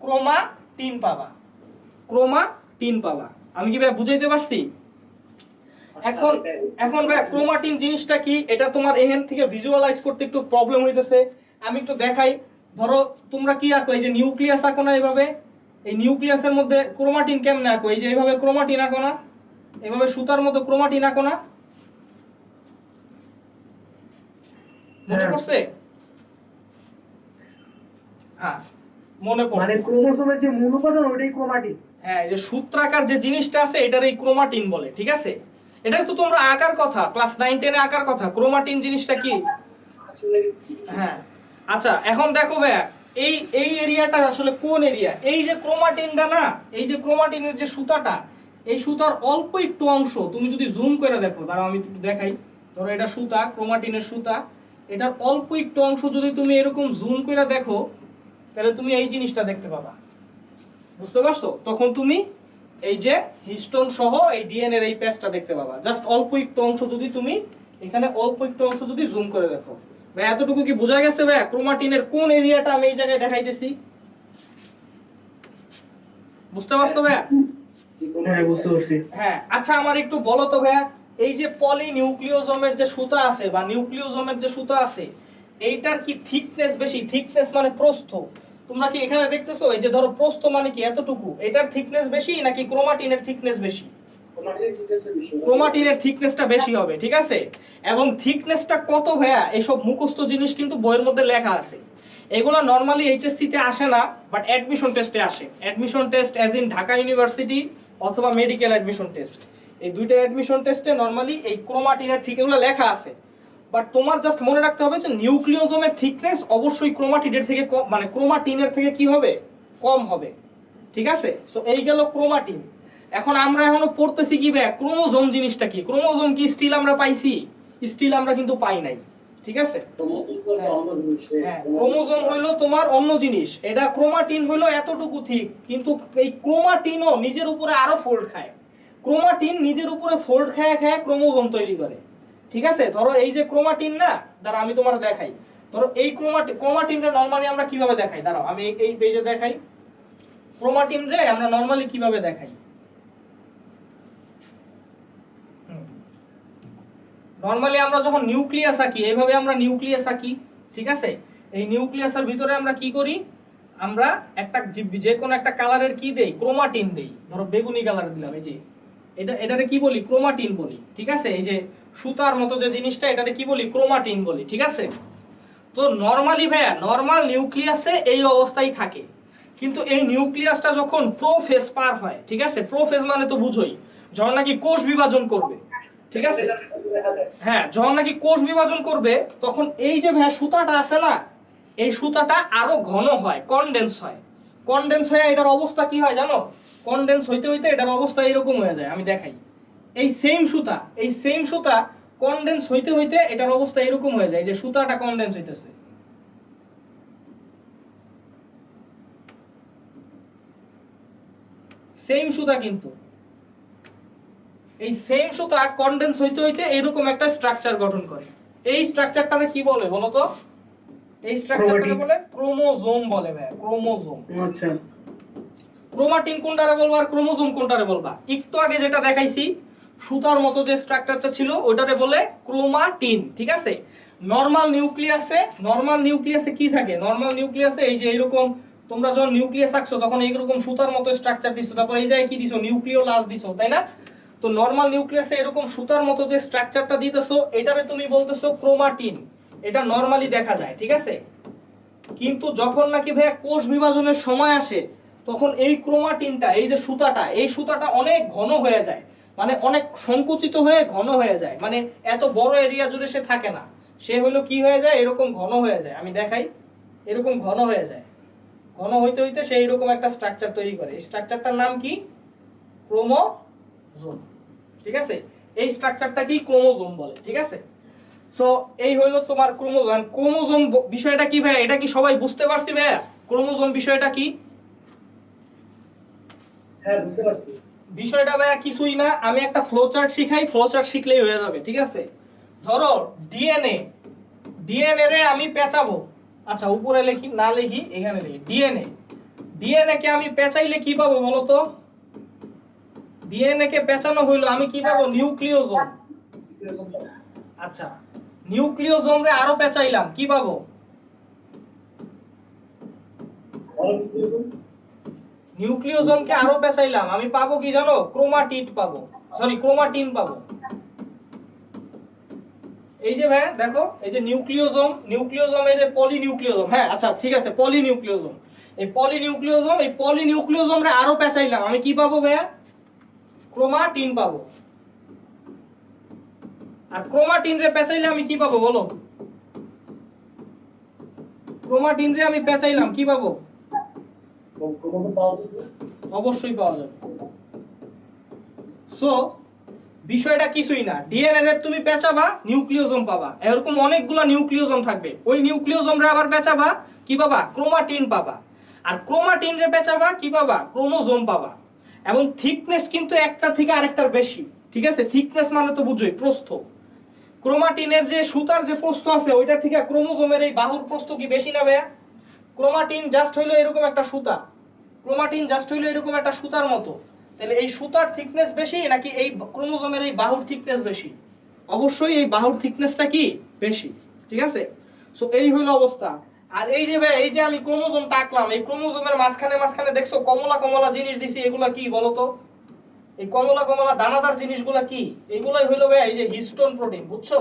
ক্রোমাটিন পাবা। ক্রোমাটিন পাবা। আমি কি ভাই বুঝাইতে পারছি? এখন ভাই ক্রোমাটিন জিনিসটা কি, এটা তোমার এখান থেকে ভিজুয়ালাইজ করতে একটু প্রবলেম হইতেছে। আমি একটু দেখাই। ধরো তোমরা কি আঁকো? এই যে নিউক্লিয়াস আঁকো না এইভাবে, এই নিউক্লিয়াসের মধ্যে ক্রোমাটিন কেমনে আঁকো? এই যে এইভাবে ক্রোমাটিন আঁকো না, এইভাবে সুতার মতো ক্রোমাটিন আঁকো না? মনে পড়ছে? হ্যাঁ, মনে পড়ছে। মানে ক্রোমোসোমের যে মূল উপাদান ওইটাই ক্রোমাটিন। হ্যাঁ, যে সূত্রাকার যে জিনিসটা আছে এটার এই ক্রোমাটিন বলে। ঠিক আছে? এটা তো তোমরা আঁকার কথা, ক্লাস 9 10 এ আঁকার কথা, ক্রোমাটিন জিনিসটা কি। আসলে হ্যাঁ আচ্ছা এখন দেখো ভাইয়া, এই এরিয়াটা আসলে কোন এরিয়া, এই যে ক্রোমাটিনটা না, এই যে ক্রোমাটিনের যে সুতাটা, এই সুতার অল্প একটু অংশ তুমি যদি জুম করে দেখো, দাঁড়াও আমি একটু দেখাই। ধরো এটা সুতা, ক্রোমাটিনের সুতা, এটার অল্প একটু অংশ যদি তুমি এরকম জুম করে দেখো, তাহলে তুমি এই জিনিসটা দেখতে পাবা। বুঝতে পারছো? তখন তুমি এই যে হিস্টোন সহ এই ডিএনএ এর এই পেজটা দেখতে পাবা। জাস্ট অল্প একটু অংশ যদি তুমি এখানে অল্প একটু অংশ যদি জুম করে দেখো। ভাই এতটুকু কি বোঝা গেছে ভাই ক্রোমাটিনের কোন এরিয়াটা আমি এই জায়গায় দেখাইতেছি? বুঝতে পারছো ভাই? হ্যাঁ বুঝতে পারছি। হ্যাঁ আচ্ছা আমার একটু বলো তো ভাইয়া, এই যে পলিনিউক্লিওজোমের যে সুতা আছে বা নিউক্লিওজোমের যে সুতা আছে, এইটার কি থিকনেস বেশি? থিকনেস মানে প্রস্থ। তোমরা কি এখানে দেখতেছো এই যে ধরো প্রস্থ মানে কি এতটুকু, এটার থিকনেস বেশি নাকি ক্রোমাটিনের থিকনেস বেশি? ক্রোমাটিনের থিকনেসটা বেশি হবে, ঠিক আছে। এবং থিকনেসটা কত ভাইয়া এইসব মুখস্থ জিনিস কিন্তু বইয়ের মধ্যে লেখা আছে। এগুলো নরমালি এইচএসসি তে আসে না, বাট অ্যাডমিশন টেস্টে আসে। Admission test as in Dhaka university অথবা মেডিকেল অ্যাডমিশন টেস্ট, এই দুইটা অ্যাডমিশন টেস্টে নরমালি এই ক্রোমাটিনের ঠিক এগুলো লেখা আছে। বাট তোমার জাস্ট মনে রাখতে হবে যে নিউক্লিওজোমের থিকনেস অবশ্যই ক্রোমাটিনের থেকে কম, মানে ক্রোমাটিনের থেকে কি হবে, কম হবে, ঠিক আছে। সো এই গেল ক্রোমাটিন। এখন আমরা এখনো পড়তেছি কি ভাই ক্রোমোজোম জিনিসটা কি। ক্রোমোজোম কি স্টিল আমরা পাইছি? স্টিল আমরা কিন্তু পাই নাই, ঠিক আছে। হ্যাঁ ক্রোমোজোম হইলো তোমার অন্য জিনিস, এটা ক্রোমাটিন হইলো এতটুকু ঠিক, কিন্তু এই ক্রোমাটিনও নিজের উপরে আরো ফোল্ড খায়। ক্রোমাটিন নিজের উপরে ফোল্ড খায় খায় ক্রোমোজোম তৈরি করে, ঠিক আছে। ধরো এই যে ক্রোমাটিন না, দাঁড়া আমি তোমার দেখাই। ধরো এই ক্রোমাটিনটা নরমালি আমরা কিভাবে দেখাই, দাঁড়াও আমি এই পেজে দেখাই। ক্রোমাটিন রে আমরা নরমালি কিভাবে দেখাই, নরমালি আমরা যখন নিউক্লিয়াস আঁকি এইভাবে আমরা নিউক্লিয়াস আঁকি, ঠিক আছে। এই নিউক্লিয়াসের ভিতরে আমরা কি করি, আমরা একটা যে কোনো একটা কালারের কি দেই, ক্রোমাটিন দেই। ধরো বেগুনি কালার দিলাম, এই যে এটারে কি বলি, ক্রোমাটিন বলি, ঠিক আছে। এই যে সুতার মতো যে জিনিসটা এটারে কি বলি, ক্রোমাটিন বলি, ঠিক আছে। তো নরমালি ভাইয়া নরমাল নিউক্লিয়াসে এই অবস্থায় থাকে, কিন্তু এই নিউক্লিয়াসটা যখন প্রোফেজ পার হয়, ঠিক আছে, প্রোফেজ মানে তো বুঝোই, যখন নাকি কোষ বিভাজন করবে, ঠিক আছে। হ্যাঁ যখন নাকি কোষ বিভাজন করবে তখন এই যে ভাইয়া সুতাটা আছে না, এই সুতাটা আরো ঘন হয়, কনডেন্স হয়। কনডেন্স হয়ে এটার অবস্থা কি হয় জানো, কনডেন্স হইতে হইতে এটার অবস্থা এরকম হয়ে যায়। আমি দেখাই, এই সেম সুতা কনডেন্স হইতে হইতে এটার অবস্থা এরকম হয়ে যায়, যে সুতাটা কনডেন্স হইতেছে। সেম সুতা, কিন্তু এই সেম সুতা কনডেন্স হইতে হইতে এরকম একটা স্ট্রাকচার গঠন করে। এই স্ট্রাকচারটাকে কি বলে বলো তো? এই স্ট্রাকচারটাকে বলে ক্রোমোজোম বলে ভাই, ক্রোমোজোম। আচ্ছা ক্রোমাটিন কোনটারে বলবা আর ক্রোমোজোম কোনটারে বলবা? একটু আগে যেটা দেখাইছি সুতার মতো যে স্ট্রাকচারটা ছিল ওইটারে বলে ক্রোমাটিন, ঠিক আছে। নরমাল নিউক্লিয়াসে কি থাকে, নরমাল নিউক্লিয়াসে এই যে এইরকম, তোমরা যখন নিউক্লিয়াস আঁকছো তখন এইরকম সুতার মতো স্ট্রাকচার দিছো, তারপর এই জায়গায় কি দিছো, নিউক্লিওলাস দিছো, তাই না? তো নরমাল নিউক্লিয়াসে এরকম সুতার মতো যে স্ট্রাকচারটা দিতেছো এটারে তুমি বলতেছো ক্রোমাটিন। এটা নরমালি দেখা যায়, ঠিক আছে। কিন্তু যখন নাকি ভাইয়া কোষ বিভাজনের সময় আসে তখন এই ক্রোমাটিনটা, এই যে সুতাটা, এই সুতাটা অনেক ঘন হয়ে যায়, মানে অনেক সংকুচিত হয়ে ঘন হয়ে যায়, মানে এত বড় এরিয়া জুড়ে সে থাকে না, সে হলো কি হয়ে যায়, এরকম ঘন হয়ে যায়। আমি দেখাই, এরকম ঘন হয়ে যায়, ঘন হইতে হইতে সে এরকম একটা স্ট্রাকচার তৈরি করে। এই স্ট্রাকচারটার নাম কি, ক্রোমোজোম, ঠিক আছে। এই স্ট্রাকচারটা কি ক্রোমোজোম বলে, ঠিক আছে। সো এই হইলো তোমার ক্রোমোজোম। ক্রোমোজোম বিষয়টা কি ভাই, এটা কি সবাই বুঝতে পারছি ভাই? ক্রোমোজোম বিষয়টা কি? হ্যাঁ বুঝতে পারছি। বিষয়টা ভাইয়া কিছুই না, আমি একটা ফ্লোচার্ট শিখাই, ফ্লোচার্ট শিখলেই হয়ে যাবে, ঠিক আছে। ধরো ডিএনএ রে আমি পেঁচাবো, আচ্ছা উপরে লিখি না লিখি, এখানে লিখি ডিএনএ কে আমি পেঁচাইলে কি পাবো বলো তো? ডিএনএ কে পেঁচানো হইলো আমি কি পাবো, নিউক্লিওজোম। আচ্ছা নিউক্লিওজোম রে আরো পেঁচাইলাম কি পাবো? নিউক্লিওজোমকে আরো পেঁচাইলাম আমি পাবো কি জানো, ক্রোমাটিড পাবো, সরি ক্রোমাটিন পাবো। এই যে ভাই দেখো, এই যে নিউক্লিওজোম, এই যে পলিনিউক্লিওজোম, হ্যাঁ আচ্ছা ঠিক আছে পলিনিউক্লিওজোম, এই পলিনিউক্লিওজোম রে আরো পেঁচাইলাম আমি কি পাবো ভাইয়া, ক্রোমাটিন পাবো। আর ক্রোমাটিন রে পেঁচাইলে আমি কি পাবো বলো? ক্রোমাটিন রে আমি পেঁচাইলাম কি পাবো? ক্রোমোজোম পাওয়া যাবে? অবশ্যই পাওয়া যাবে। সো বিষয়টা কিছুই না, ডিএনএ রে তুমি পেঁচাবা নিউক্লিওজোম পাবা, এরকম অনেকগুলো নিউক্লিওজোম থাকবে, ওই নিউক্লিওজোম রে আবার পেঁচাবা কি পাবা? ক্রোমাটিন পাবা। আর ক্রোমাটিন রে পেঁচাবা কি পাবা? ক্রোমোজোম পাবা। এবং থিকনেস কিন্তু একটার থেকে আরেকটার বেশি, ঠিক আছে? থিকনেস মানে তো বুঝোই, প্রস্থ। ক্রোমাটিনের যে সুতার যে প্রস্থ আছে ওইটার থেকে ক্রোমোজোমের এই বাহুর প্রস্থ কি বেশি না ভাইয়া? ক্রোমাটিন জাস্ট হইলো এরকম একটা সুতা, ক্রোমাটিন জাস্ট হইলো এরকম একটা সুতার মতো। তাহলে এই সুতার থিকনেস বেশি নাকি এই ক্রোমোজোমের এই বাহুর থিকনেস বেশি? অবশ্যই এই বাহুর থিকনেসটা কি বেশি, ঠিক আছে? সো এই হইলো অবস্থা। আর এই যে ভাই, এই যে আমি ক্রোমোজোমটা আঁকলাম, এই ক্রোমোজোমের মাঝখানে মাঝখানে দেখছো কমলা কমলা জিনিস দিছি, এগুলা কি বলো তো? এই কমলা কমলা দানাদার জিনিসগুলা কি? এগুলাই হইলো ভাই এই যে হিস্টোন প্রোটিন, বুঝছো?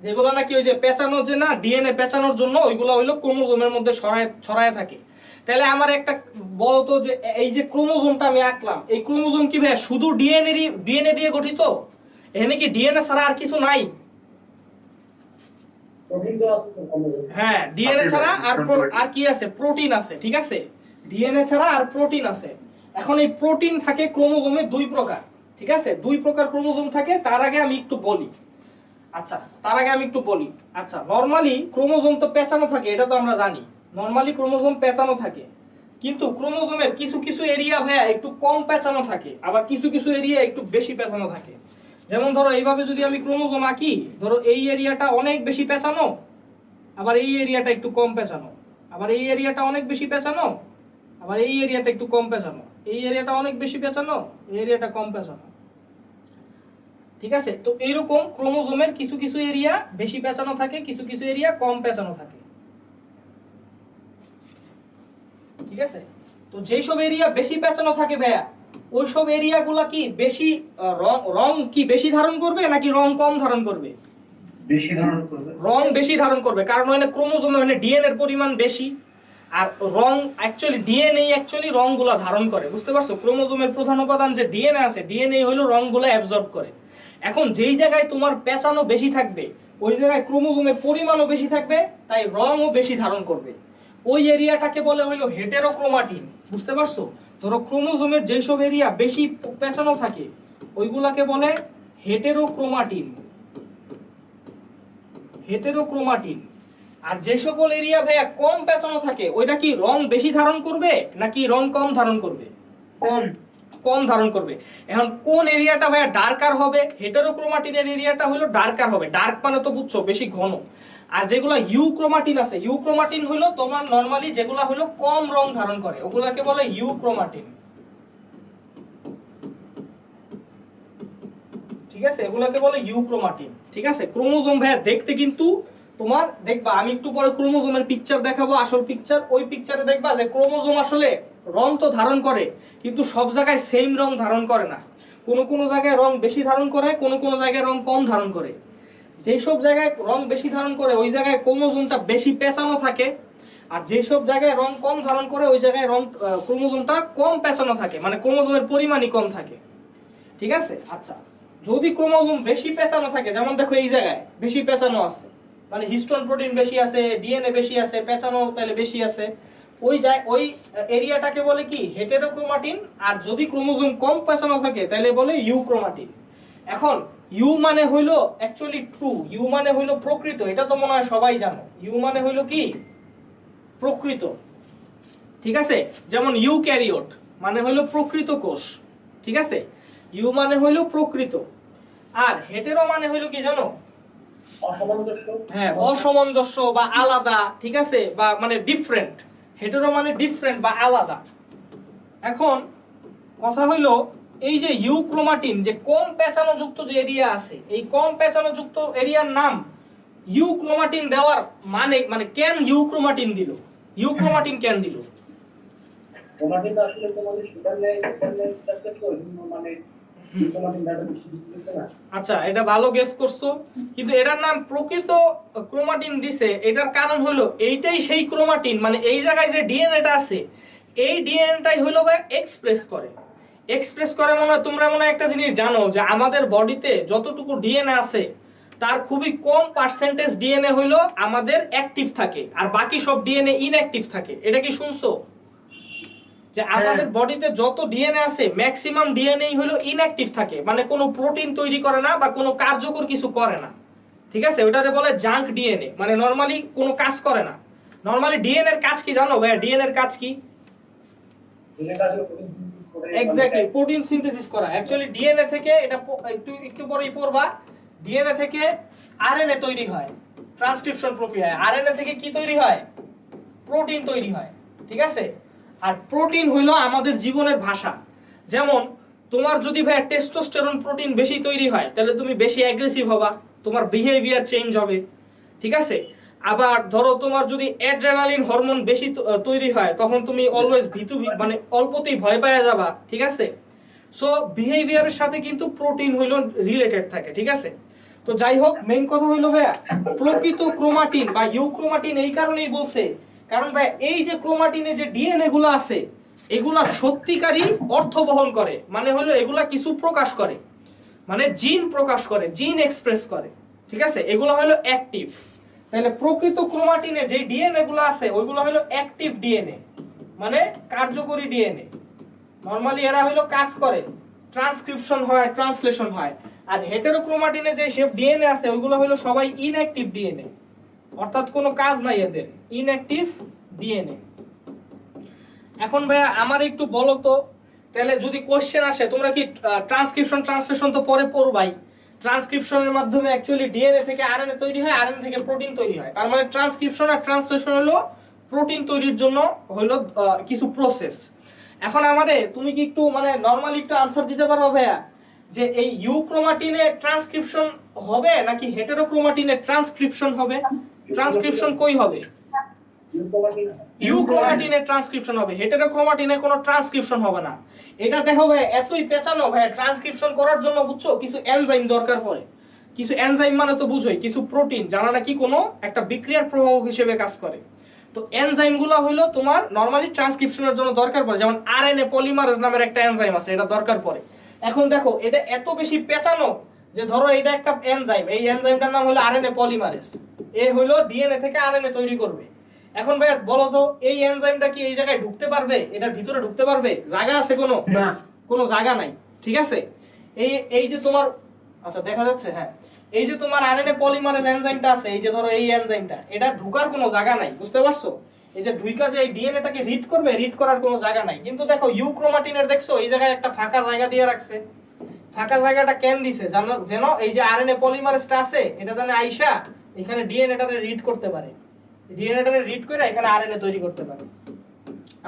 যেগুলো নাকি ওই যে পেঁচানো, যে না ডিএনএ পেঁচানোর জন্য ওইগুলো হইলো ক্রোমোজোমের মধ্যে ছড়ায় থাকে। তাহলে আমার একটা বলো তো, যে এই যে ক্রোমোজোমটা আমি আঁকলাম, এই ক্রোমোজোম কি ভাই শুধু ডিএনএ দিয়ে গঠিত? এখানে কি ডিএনএ ছাড়া আর কিছু নাই? প্রোটিন তো আছে তো ক্রোমোজোম। হ্যাঁ, ডিএনএ ছাড়া আর কি আছে? প্রোটিন আছে, ঠিক আছে? ডিএনএ ছাড়া আর প্রোটিন আছে। এখন এই প্রোটিন থাকে ক্রোমোজোমে দুই প্রকার, ঠিক আছে? দুই প্রকার ক্রোমোজোম থাকে। তার আগে আমি একটু বলি, আচ্ছা নরমালি ক্রোমোজোম তো পেঁচানো থাকে, এটা তো আমরা জানি। নরমালি ক্রোমোজোম পেঁচানো থাকে, কিন্তু ক্রোমোজোমের কিছু কিছু এরিয়া ভাইয়া একটু কম পেঁচানো থাকে, আবার কিছু কিছু এরিয়া একটু বেশি পেঁচানো থাকে। যেমন ধরো এইভাবে যদি আমি ক্রোমোজোম আঁকি, ধরো এই এরিয়াটা অনেক বেশি পেঁচানো, আবার এই এরিয়াটা একটু কম পেঁচানো, আবার এই এরিয়াটা অনেক বেশি পেঁচানো, আবার এই এরিয়াটা একটু কম পেঁচানো, এই এরিয়াটা অনেক বেশি পেঁচানো, এই এরিয়াটা কম পেঁচানো, ঠিক আছে? তো এইরকম ক্রোমোজোমের কিছু কিছু এরিয়া বেশি পেঁচানো থাকে, কিছু কিছু এরিয়া কম পেঁচানো থাকে, ঠিক আছে? তো যেই সব এরিয়া বেশি পেঁচানো থাকে ভাইয়া, ওই সব এরিয়াগুলো কি বেশি রং কি বেশি ধারণ করবে নাকি রং কম ধারণ করবে? বেশি ধারণ করবে। রং বেশি ধারণ করবে, কারণ মানে ক্রোমোজোমে মানে ডিএনএ এর পরিমাণ বেশি। আর রং অ্যাকচুয়ালি ডিএনএ রংগুলা ধারণ করে, বুঝতে পারছো? ক্রোমোজোমের প্রধান উপাদান যে ডিএনএ আছে, ডিএনএ হলো রংগুলো অ্যাবজর্ব করে। এখন যেই জায়গায় তোমার পেঁচানো বেশি থাকবে, ওই জায়গায় ক্রোমোজোমের পরিমাণও বেশি থাকবে, তাই রংও বেশি ধারণ করবে। ওই এরিয়াটাকে বলে হইলো হেটেরোক্রোমাটিন, বুঝতে পারছো? ধরো ক্রোমোজোমের যেসব এরিয়া বেশি পেঁচানো থাকে ওইগুলাকে বলে হেটেরোক্রোমাটিন। আর যে সকল এরিয়া ভাইয়া কম পেঁচানো থাকে, ওইটা কি রং বেশি ধারণ করবে নাকি রং কম ধারণ করবে? কম ধারণ করবে। এখন কোন এরিয়াটা ভাইয়া ডার্কার হবে? হেটেরোক্রোমাটিনের এরিয়াটা হলো ডার্কার হবে। ডার্ক মানে তো বুঝছো বেশি ঘন। আর যেগুলা ইউক্রোমাটিন আছে, ইউক্রোমাটিন হলো তোমার নরমালি যেগুলা হলো কম রং ধারণ করে, ওগুলাকে বলে ইউক্রোমাটিন, ঠিক আছে? এগুলাকে বলে ইউক্রোমাটিন, ঠিক আছে? ক্রোমোজোম ভাইয়া দেখতে কিন্তু তোমার দেখবা, আমি একটু পরে ক্রোমোজোমের পিকচার দেখাবো, আসল পিকচার। ওই পিকচারে দেখবা যে ক্রোমোজোম আসলে রং তো ধারণ করে, কিন্তু সব জায়গায় সেম রং ধারণ করে না। কোনো কোনো জায়গায় রং বেশি ধারণ করে, কোনো কোনো জায়গায় রং কম ধারণ করে। যেসব জায়গায় রং বেশি ধারণ করে ওই জায়গায় ক্রোমোজোমটা বেশি পেঁচানো থাকে, আর যেসব জায়গায় রং কম ধারণ করে ওই জায়গায় ক্রোমোজোমটা কম পেঁচানো থাকে, মানে ক্রোমোজোমের পরিমাণই কম থাকে, ঠিক আছে? আচ্ছা, যদি ক্রোমোজোম বেশি পেঁচানো থাকে, যেমন দেখো এই জায়গায় বেশি পেঁচানো আছে, মানে হিস্টোন প্রোটিন বেশি আছে, ডিএনএ বেশি আছে, পেঁচানো তাহলে বেশি আছে, ওই এরিয়াটাকে বলে কি হেটেরোক্রোমাটিন। আর যদি ক্রোমোজোম কম পেঁচানো থাকে তাহলে বলে ইউক্রোমাটিন। এখন ইউ মানে হইলো অ্যাকচুয়ালি ট্রু, ইউ মানে হইলো প্রকৃত, এটা তো মনে হয় সবাই জানো। ইউ মানে হইলো কি? প্রকৃত, ঠিক আছে? যেমন ইউক্যারিওট মানে হইলো প্রকৃত কোষ, ঠিক আছে? ইউ মানে হইলো প্রকৃত। আর হেটেরো মানে হইলো কি জানো? অসামঞ্জস্য। হ্যাঁ, অসামঞ্জস্য বা আলাদা, ঠিক আছে? বা মানে ডিফারেন্ট। হেটেরো মানে ডিফারেন্ট বা আলাদা। এখন কথা হইলো এই যে ইউক্রোমাটিন, যে কম পেঁচানো যুক্ত যে এরিয়া আছে, এই কম পেঁচানো যুক্ত এরিয়ার নাম ইউক্রোমাটিন দেওয়ার মানে কেন ইউক্রোমাটিন দিল? ইউক্রোমাটিন কেন দিল? ক্রোমাটিন আসলে তোমাদের সুগার স্ট্রাকচার তো মানে ক্রোমাটিন ডাটা বেশি দিতে না। আচ্ছা, এটা ভালো গেস করছো, কিন্তু এটার নাম প্রকৃত ক্রোমাটিন দিছে। এটার কারণ হলো এইটাই সেই ক্রোমাটিন, মানে এই জায়গায় যে ডিএনএটা আছে, এই ডিএনএটাই হলো ভাই এক্সপ্রেস করে। এক্সপ্রেস করে মনে হয় তোমরা মনে হয় একটা জিনিস জানো যে আমাদের বডিতে যতটুকু ডিএনএ আছে তার খুবই কম পার্সেন্টেজ ডিএনএ হইলো আমাদের অ্যাক্টিভ থাকে আর বাকি সব ডিএনএ ইনঅ্যাক্টিভ থাকে। এটা কি শুনছো? যে আমাদের বডিতে যত ডিএনএ আছে ম্যাক্সিমাম ডিএনএ হলো ইনঅ্যাক্টিভ থাকে, মানে কোনো প্রোটিন তৈরি করে না বা কোনো কার্যকর কিছু করে না। ঠিক আছে, ওটারে বলে জাঙ্ক ডিএনএ, মানে নরমালি কোনো কাজ করে না। নরমালি ডিএনএ এর কাজ কি জানো ভাই? ডিএনএ এর কাজ কি? এক্স্যাক্টলি, প্রোটিন সিনথেসিস করা। অ্যাকচুয়ালি ডিএনএ থেকে এটা একটু পরেই পড়বা, ডিএনএ থেকে আরএনএ তৈরি হয় ট্রান্সক্রিপশন প্রক্রিয়ায়। আরএনএ থেকে কি তৈরি হয়? প্রোটিন তৈরি হয়। ঠিক আছে, আর প্রোটিন হইলো আমাদের জীবনের ভাষা। যেমন তোমার যদি ভাই টেস্টোস্টেরন প্রোটিন বেশি তৈরি হয় তাহলে তুমি বেশি অ্যাগ্রেসিভ হবা, তোমার বিহেভিয়ার চেঞ্জ হবে। ঠিক আছে, আবার ধরো তোমার যদি অ্যাড্রেনালিন হরমোন বেশি তৈরি হয় তখন তুমি অলওয়েজ মানে অল্পতেই ভয় পাওয়া যাবা। ঠিক আছে, সো বিহেভিয়ারের সাথে কিন্তু প্রোটিন হইলো রিলেটেড থাকে। ঠিক আছে, তো যাই হোক, মেইন কথা হইলো ভাইয়া প্রকৃত ক্রোমাটিন বা ইউক্রোমাটিন এই কারণেই বলছে, কারণ ভাই এই যে ক্রোমাটিনে যে ডিএনএ গুলো আছে এগুলা সত্যিকারই অর্থ বহন করে, মানে হলো এগুলা কিছু প্রকাশ করে, মানে জিন প্রকাশ করে, জিন এক্সপ্রেস করে। ঠিক আছে, এগুলো হলো অ্যাক্টিভ। তাহলে প্রকৃত ক্রোমাটিনে যে ডিএনএ গুলো আছে ওইগুলো হলো অ্যাক্টিভ ডিএনএ, মানে কার্যকরী ডিএনএ। নরমালি এরা হলো কাজ করে, ট্রান্সক্রিপশন হয়, ট্রান্সলেশন হয়। আর হেটেরোক্রোমাটিনে যে সব ডিএনএ আছে ওইগুলো হলো সবাই ইনঅ্যাক্টিভ ডিএনএ, অর্থাৎ কোনো কাজ নাই এদের, ইনঅ্যাক্টিভ ডিএনএ। এখন ভাইয়া আমার একটু বলো তো, তাহলে যদি কোশ্চেন আসে তোমরা কি ট্রান্সক্রিপশন ট্রান্সলেশন তো পরে পড়বাই, ট্রান্সক্রিপশনের মাধ্যমে অ্যাকচুয়ালি ডিএনএ থেকে আরএনএ তৈরি হয়, আরএনএ থেকে প্রোটিন তৈরি হয়। তার মানে ট্রান্সক্রিপশন আর ট্রান্সলেশন হলো প্রোটিন তৈরির জন্য হলো কিছু প্রসেস। এখন আমাদের তুমি কি একটু মানে নরমালি একটু আনসার দিতে পারো ভাইয়া যে এই ইউক্রোমাটিনে ট্রান্সক্রিপশন হবে নাকি হেটেরোক্রোমাটিনে ট্রান্সক্রিপশন হবে? ট্রান্সক্রিপশন কই হবে? ইউক্রোমাটিনে ট্রান্সক্রিপশন হবে, হেটেরোক্রোমাটিনে কোনো ট্রান্সক্রিপশন হবে না। এটা দেখো ভাই এতই পেঁচানো ভাই, ট্রান্সক্রিপশন করার জন্য বুঝছো কিছু এনজাইম দরকার পড়ে। কিছু এনজাইম মানে তো বুঝোই, কিছু প্রোটিন যারা নাকি কোনো একটা বিক্রিয়ার প্রভাব হিসেবে কাজ করে। তো এনজাইমগুলো হলো তোমার নরমালি ট্রান্সক্রিপশনের জন্য দরকার পড়ে, যেমন আরএনএ পলিমারেজ নামের একটা এনজাইম আছে, এটা দরকার পড়ে। এখন দেখো এটা এত বেশি পেঁচানো যে ধরো এটা একটা এনজাইম, এই এনজাইমটার নাম হলো আরএনএ পলিমারেজ, এ হলো ডিএনএ থেকে আরএনএ তৈরি করবে। এখন ভাই বলো তো এই এনজাইমটা কি এই জায়গায় ঢুকতে পারবে? এটার ভিতরে ঢুকতে পারবে? জায়গা আছে কোনো? না, কোনো জায়গা নাই। ঠিক আছে, এই যে তোমার, আচ্ছা দেখা যাচ্ছে, হ্যাঁ, এই যে তোমার আরএনএ পলিমারেজ এনজাইমটা আছে, এই যে ধরো এই এনজাইমটা, এটা ঢুকার কোনো জায়গা নাই, বুঝতে পারছো? এই যে ঢুইকা যে এই ডিএনএটাকে রিড করবে, রিড করার কোনো জায়গা নাই। কিন্তু দেখো ইউক্রোমাটিনের দেখছো এই জায়গায় একটা ফাঁকা জায়গা দিয়ে রাখছে। ফাঁকা জায়গাটা কেন দিছে? যেন এই যে আরএনএ পলিমারেজটা আছে এটা জানে আইসা এখানে ডিএনএটারে রিড করতে পারে, ডিএনএটারে রিড করে এখানে আরএনএ তৈরি করতে পারে।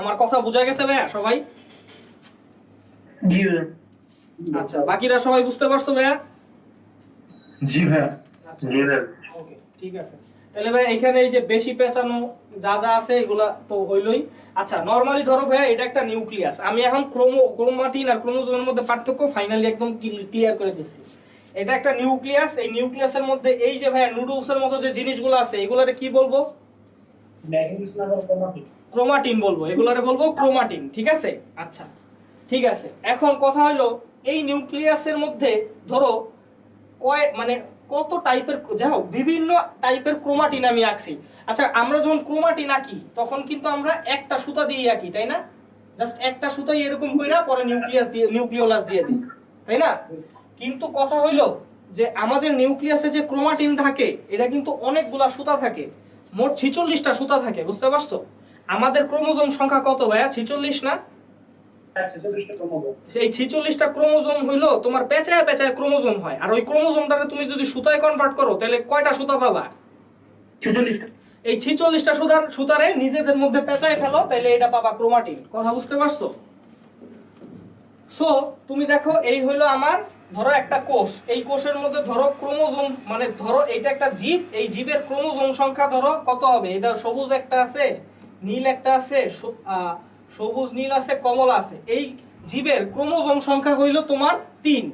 আমার কথা বোঝা গেছে ভাইয়া সবাই? জি। আচ্ছা, বাকিরা সবাই বুঝতে পারছো ভাইয়া? জি ভাইয়া। জি ভাইয়া, ওকে, ঠিক আছে। তাহলে ভাই এখানে এই যে বেশি পেঁচানো যা যা আছে এগুলা তো হইলই। আচ্ছা, নরমালি ধরো ভাইয়া এটা একটা নিউক্লিয়াস, আমি এখন ক্রোমাটিন আর ক্রোমোজোমের মধ্যে পার্থক্য ফাইনালি একদম ক্লিয়ার করে দিচ্ছি। এটা একটা নিউক্লিয়াস, এই নিউক্লিয়াসের মধ্যে এই যে ভাইয়া নুডলসের মতো যে জিনিসগুলো আছে এগুলারে কি বলবো? ক্রোমাটিন বলবো, এগুলারে বলবো ক্রোমাটিন। ঠিক আছে, আচ্ছা ঠিক আছে। এখন কথা হলো এই নিউক্লিয়াসের মধ্যে ধরো মানে কত টাইপের, যাও বিভিন্ন টাইপের ক্রোমাটিন আমি আঁকছি। আচ্ছা, আমরা যখন ক্রোমাটিন আঁকি তখন কিন্তু আমরা একটা সুতা দিয়ে আঁকি, তাই না? জাস্ট একটা সুতাই এরকম কইরা পরে নিউক্লিওলাস দিয়ে দিই, তাই না? কিন্তু কথা হইলো যে আমাদের নিউক্লিয়াসে যে ক্রোমাটিন থাকে এটা কিন্তু অনেকগুলা সুতা থাকে, মোট 46টা সুতা থাকে, বুঝতে পারছো? আমাদের ক্রোমোজোম সংখ্যা কত ভাইয়া? 46 না? এই 46টা ক্রোমোজোম হইলো তোমার পেঁচায় পেঁচায় ক্রোমোজোম হয়, আর ওই ক্রোমোজোমটাকে তুমি যদি সুতায় কনভার্ট করো তাহলে কয়টা সুতা পাবা? 46টা। এই 46টা সুতারে নিজেদের মধ্যে পেঁচায় ফেলো তাহলে এটা পাবা ক্রোমাটিন। কথা বুঝতে পারছো? সো তুমি দেখো এই হইলো আমার ধরো একটা কোষ, এই কোষের মধ্যে ধরো ক্রোমোজোম, মানে ধরো এটা একটা জীব, এই জীবের ক্রোমোজোম সংখ্যা ধরো কত হবে? এটা সবুজ একটা আছে, নীল একটা আছে, সবুজ নীল আছে, কমলা আছে। এই জীবের ক্রোমোজোম সংখ্যা হইলো তোমার 3।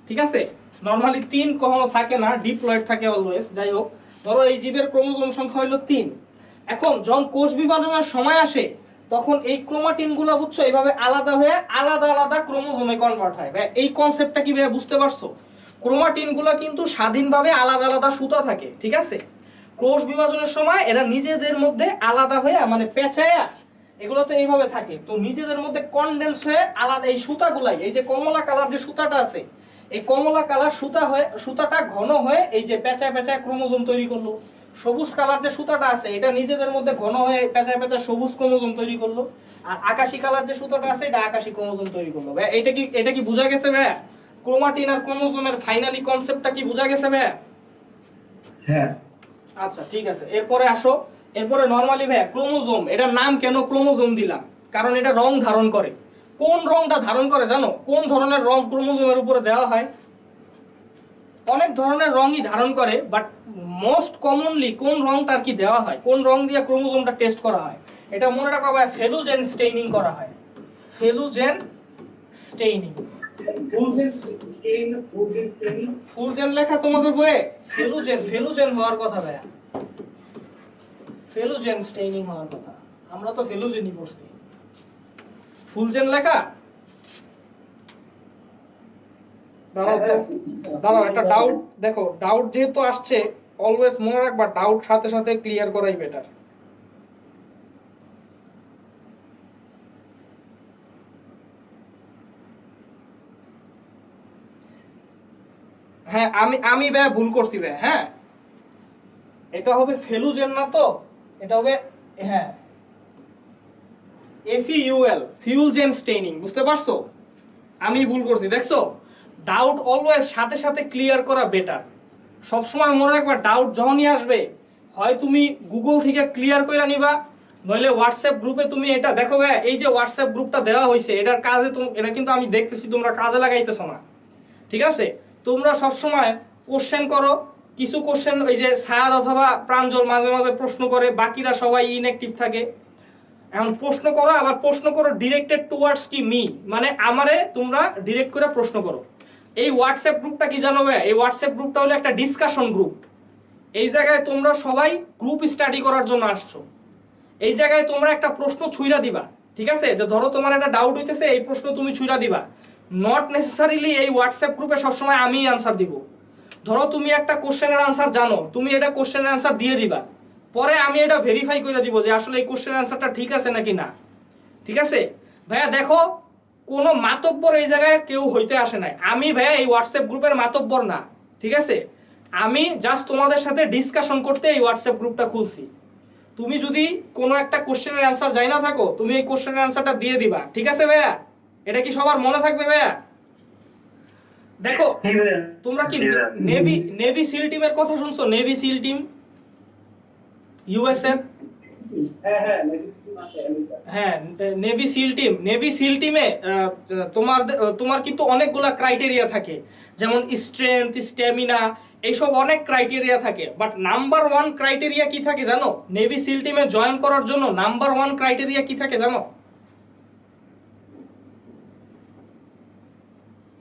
ঠিক আছে, নরমালি 3 কখনো থাকে না, ডিপ্লয়েড থাকে অলওয়েজ। যাই হোক, ধরো এই জীবের ক্রোমোজোম সংখ্যা হইলো 3। এখন যখন কোষ বিভাজনের সময় আসে তখন এই ক্রোমাটিন গুলা বুঝছো এইভাবে আলাদা হয়ে আলাদা আলাদা ক্রোমোজোমে কনভার্ট হয়। ভাই এই কনসেপ্টটা কি ভাই বুঝতে পারছো? ক্রোমাটিন গুলা কিন্তু স্বাধীনভাবে আলাদা আলাদা সুতা থাকে, ঠিক আছে? কোষ বিভাজনের সময় এরা নিজেদের মধ্যে আলাদা হয়ে মানে পেঁচায়া এগুলো তো এইভাবে থাকে, তো নিজেদের মধ্যে কনডেন্স হয়ে আলাদা এই সুতাগুলাই, এই যে কমলা কালার যে সুতাটা আছে, এই কমলা কালার সুতাটা ঘন হয়ে এই যে পেঁচায় পেঁচায় ক্রোমোজোম তৈরি করলো। সবুজ কালার যে সুতাটা আছে এটা নিজেদের মধ্যে ঘন হয়ে পেঁচায় পেঁচায় সবুজ ক্রোমোজোম তৈরি করলো। আর আকাশী কালার যে সুতাটা আছে এটা আকাশী ক্রোমোজোম তৈরি করলো। ভাই এটা কি বোঝা গেছে ভাই? ক্রোমাটিন আর ক্রোমোজোমের ফাইনালি কনসেপ্টটা কি বোঝা গেছে ভাই? হ্যাঁ। আচ্ছা ঠিক আছে, এরপরে আসো। এরপরে নরমালি ভাই ক্রোমোজোম, এটার নাম কেন ক্রোমোজোম দিলাম? কারণ এটা রং ধারণ করে। কোন রংটা ধারণ করে জানো? কোন ধরনের রং ক্রোমোজোমের উপরে দেওয়া হয়? অনেক ধরনের রঙই ধারণ করে, বাট মোস্ট কমনলি কোন রংটা আর কি দেওয়া হয়, কোন রং দিয়ে ক্রোমোজোমটা টেস্ট করা হয়? এটা মনে রাখা ভাই, ফেলুজেন স্টেইনিং করা হয়। ফেলুজেন স্টেইনিং। ফুলজেন লেখা তোমাদের বইয়ে? ফেলুজেন হওয়ার কথা ভাই, ফেলুজেন স্টেইনিং হওয়ার কথা। আমরা তো ফেলুজেনই পড়ছি, ফুলজেন লেখা। দাঁড়াও একটা ডাউট দেখো, ডাউট যেহেতু আসছে অলওয়েজ মনে রাখবা ডাউট সাথে সাথে ক্লিয়ার করাই বেটার। হ্যাঁ আমি ভাই ভুল করছি ভাই। হ্যাঁ এটা হবে ফেলুজেন না তো, এটা হবে হ্যাঁ FEUL, ফিউলজেন স্টেইনিং। বুঝতে পারছো? আমি ভুল করছি, দেখছো? ডাউট অলওয়েজ সাথে সাথে ক্লিয়ার করা বেটার। সবসময় মনে রাখবা ডাউট যখনই আসবে হয় তুমি গুগল থেকে ক্লিয়ার করে নিবা, নইলে হোয়াটসঅ্যাপ গ্রুপে তুমি এটা দেখো ভাই, এই যে হোয়াটসঅ্যাপ গ্রুপটা দেওয়া হয়েছে এটার কাজে এটা কিন্তু আমি দেখতেছি তোমরা কাজে লাগাইতেছো না, ঠিক আছে? তোমরা সবসময় কোশ্চেন করো, কিছু কোশ্চেন ওই যে সায়াদ অথবা প্রাঞ্জল মাঝে মাঝে প্রশ্ন করে, বাকিরা সবাই ইনঅ্যাক্টিভ থাকে। এখন প্রশ্ন করো, আবার প্রশ্ন করো ডিরেক্টেড টুয়ার্ডস কি মি, মানে আমারে তোমরা ডিরেক্ট করে প্রশ্ন করো। এই হোয়াটসঅ্যাপ গ্রুপটা কি জানো ভাই? এই হোয়াটসঅ্যাপ গ্রুপটা হলো একটা ডিসকাশন গ্রুপ। এই জায়গায় তোমরা সবাই গ্রুপ স্টাডি করার জন্য আসছো। এই জায়গায় তোমরা একটা প্রশ্ন ছুঁড়া দিবা, ঠিক আছে? যে ধরো তোমার একটা ডাউট হইতেছে, এই প্রশ্ন তুমি ছুঁড়া দিবা। নট নেসেসারিলি এই হোয়াটসঅ্যাপ গ্রুপে সবসময় আমি আনসার দিব। ধরো তুমি একটা কোশ্চেনের আনসার জানো, তুমি এটা কোশ্চেনের আনসার দিয়ে দিবা, পরে আমি এটা ভেরিফাই করে দিব যে আসলে এই কোশ্চেনের আনসারটা ঠিক আছে নাকি না, ঠিক আছে? ভাইয়া দেখো কোনো মাতব্বর এই জায়গায় কেউ হইতে আসে নাই। আমি ভাইয়া এই হোয়াটসঅ্যাপ গ্রুপের মাতব্বর না, ঠিক আছে? আমি জাস্ট তোমাদের সাথে ডিসকাশন করতে এই হোয়াটসঅ্যাপ গ্রুপটা খুলছি। তুমি যদি কোনো একটা কোশ্চেনের অ্যান্সার জানা থাকো, তুমি এই কোশ্চেনের অ্যান্সারটা দিয়ে দিবা, ঠিক আছে ভাইয়া? এটা কি সবার মনে থাকবে ভাইয়া? দেখো তোমরা কি নেভি সিল টিমের কথা শুনছো? নেভি সিল টিম ইউএস এর, হ্যাঁ নেভি সিল টিমে তোমার কিন্তু অনেকগুলা ক্রাইটেরিয়া থাকে, যেমন স্ট্রেংথ, স্ট্যামিনা, এইসব অনেক ক্রাইটেরিয়া থাকে। বাট নাম্বার 1 ক্রাইটেরিয়া কি থাকে জানো? নেভি সিল টিমে জয়েন করার জন্য নাম্বার 1 ক্রাইটেরিয়া কি থাকে জানো?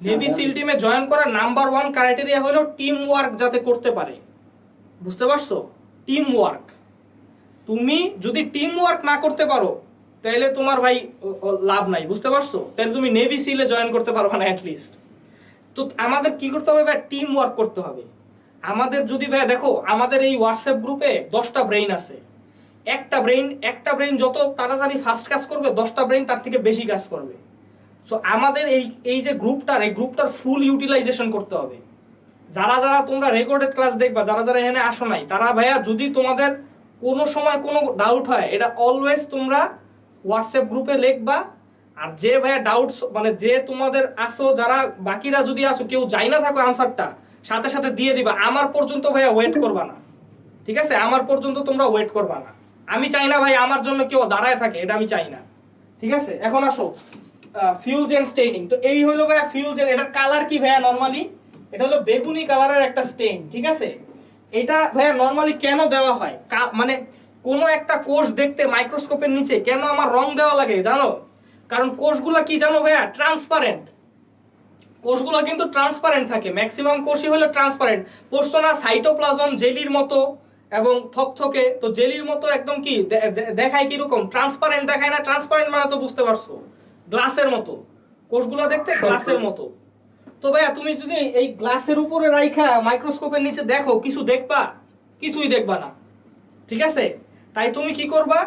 নেভি সিল টিমে জয়েন করার নাম্বার 1 ক্রাইটেরিয়া হলো টিম ওয়ার্ক যাতে করতে পারে। বুঝতে পারছো? Team work. তুমি যদি টিম ওয়ার্ক না করতে পারো তাহলে তোমার ভাই লাভ নাই। বুঝতে পারছো? তাহলে তুমি নেভি সিলে জয়েন করতে পারবে না অ্যাটলিস্ট। তো আমাদের কি করতে হবে ভাই? টিম ওয়ার্ক করতে হবে আমাদের। যদি ভাই দেখো আমাদের এই হোয়াটসঅ্যাপ গ্রুপে 10টা ব্রেইন আছে। একটা ব্রেইন যত তাড়াতাড়ি ফাস্ট কাজ করবে, 10টা ব্রেইন তার থেকে বেশি কাজ করবে। সো আমাদের এই যে গ্রুপটার ফুল ইউটিলাইজেশন করতে হবে। যারা তোমরা রেকর্ডেড ক্লাস দেখবা, যারা এখানে আসো নাই, তারা ভাইয়া যদি তোমাদের কোনো সময় কোনো ডাউট হয়, এটা অলওয়েজ তোমরা হোয়াটসঅ্যাপ গ্রুপে লিখবা। আর যে ভাইয়া ডাউটস মানে যে তোমাদের আসো, যারা বাকিরা যদি আসো কেউ যাই না থাকো আনসারটা সাথে সাথে দিয়ে দিবা। আমার পর্যন্ত ভাইয়া ওয়েট করবা না, ঠিক আছে? আমার পর্যন্ত তোমরা ওয়েট করবা না। আমি চাই না ভাই আমার জন্য কেউ দাঁড়ায় থাকে, এটা আমি চাই না, ঠিক আছে? এখন আসো ফিউলজেন স্টেইনিং। তো এই হলো ভাইয়া ফিউলজেন। এটার কালার কি ভাইয়া? নরমালি এটা হলো বেগুনি কালারের একটা স্টেইন, ঠিক আছে? এটা ভাইয়া নরমালি কেন দেওয়া হয়, মানে কোনো একটা কোষ দেখতে মাইক্রোস্কোপের নিচে কেন আমার রং দেওয়া লাগে জানো? কারণ কোষগুলা কি জানো ভাইয়া? ট্রান্সপারেন্ট। কোষগুলো কিন্তু ট্রান্সপারেন্ট থাকে, ম্যাক্সিমাম কোষই হলো ট্রান্সপারেন্ট। পড়ছো না সাইটোপ্লাজম জেলির মতো, এবং থকথকে, তো জেলির মতো একদম কি দেখায় কিরকম, ট্রান্সপারেন্ট দেখায় না? ট্রান্সপারেন্ট মানে তো বুঝতে পারছো, গ্লাসের মতো, কোষগুলো দেখতে গ্লাসের মতো। তো ভাইয়া তুমি যদি এই গ্লাসের উপরে রাইখা মাইক্রোস্কোপের নিচে দেখো, কিছু দেখবা? কিছুই দেখবা না, ঠিক আছে? তাই তুমি কি করবা,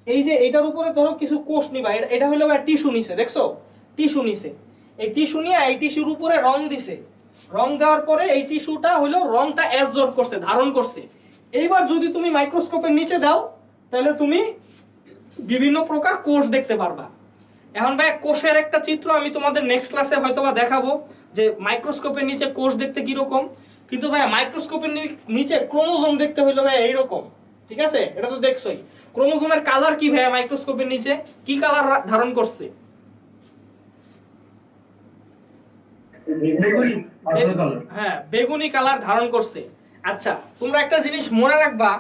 এই যে এটার উপরে ধরো কিছু কোষ নিবা, এটা হলো ভাই টিস্যু নিছে, দেখছো? টিস্যু নিছে, এই টিস্যু নিয়ে এই টিস্যুর উপরে রং দিছে, রং দেওয়ার পরে এই টিস্যুটা হলো রংটা অ্যাবজর্ব করছে, ধারণ করছে। এইবার যদি তুমি মাইক্রোস্কোপের নিচে দাও, তাহলে তুমি বিভিন্ন প্রকার কোষ দেখতে পারবা। এখন ভাই কোষের একটা চিত্র আমি তোমাদের নেক্সট ক্লাসে হয়তোবা দেখাবো, যে মাইক্রোস্কোপের নিচে কোষ দেখতে কিরকম। কিন্তু ভাই মাইক্রোস্কোপের নিচে ক্রোমোজোম দেখতে হইলো ভাই এইরকম, ঠিক আছে? এটা তো দেখছোই। ক্রোমোজোমের কালার কি ভাই মাইক্রোস্কোপের নিচে কি কালার ধারণ করছে? বেগুনি, পার্পল কালার। হ্যাঁ, বেগুনি কালার ধারণ করছে। আচ্ছা, তোমরা একটা জিনিস মনে রাখবা,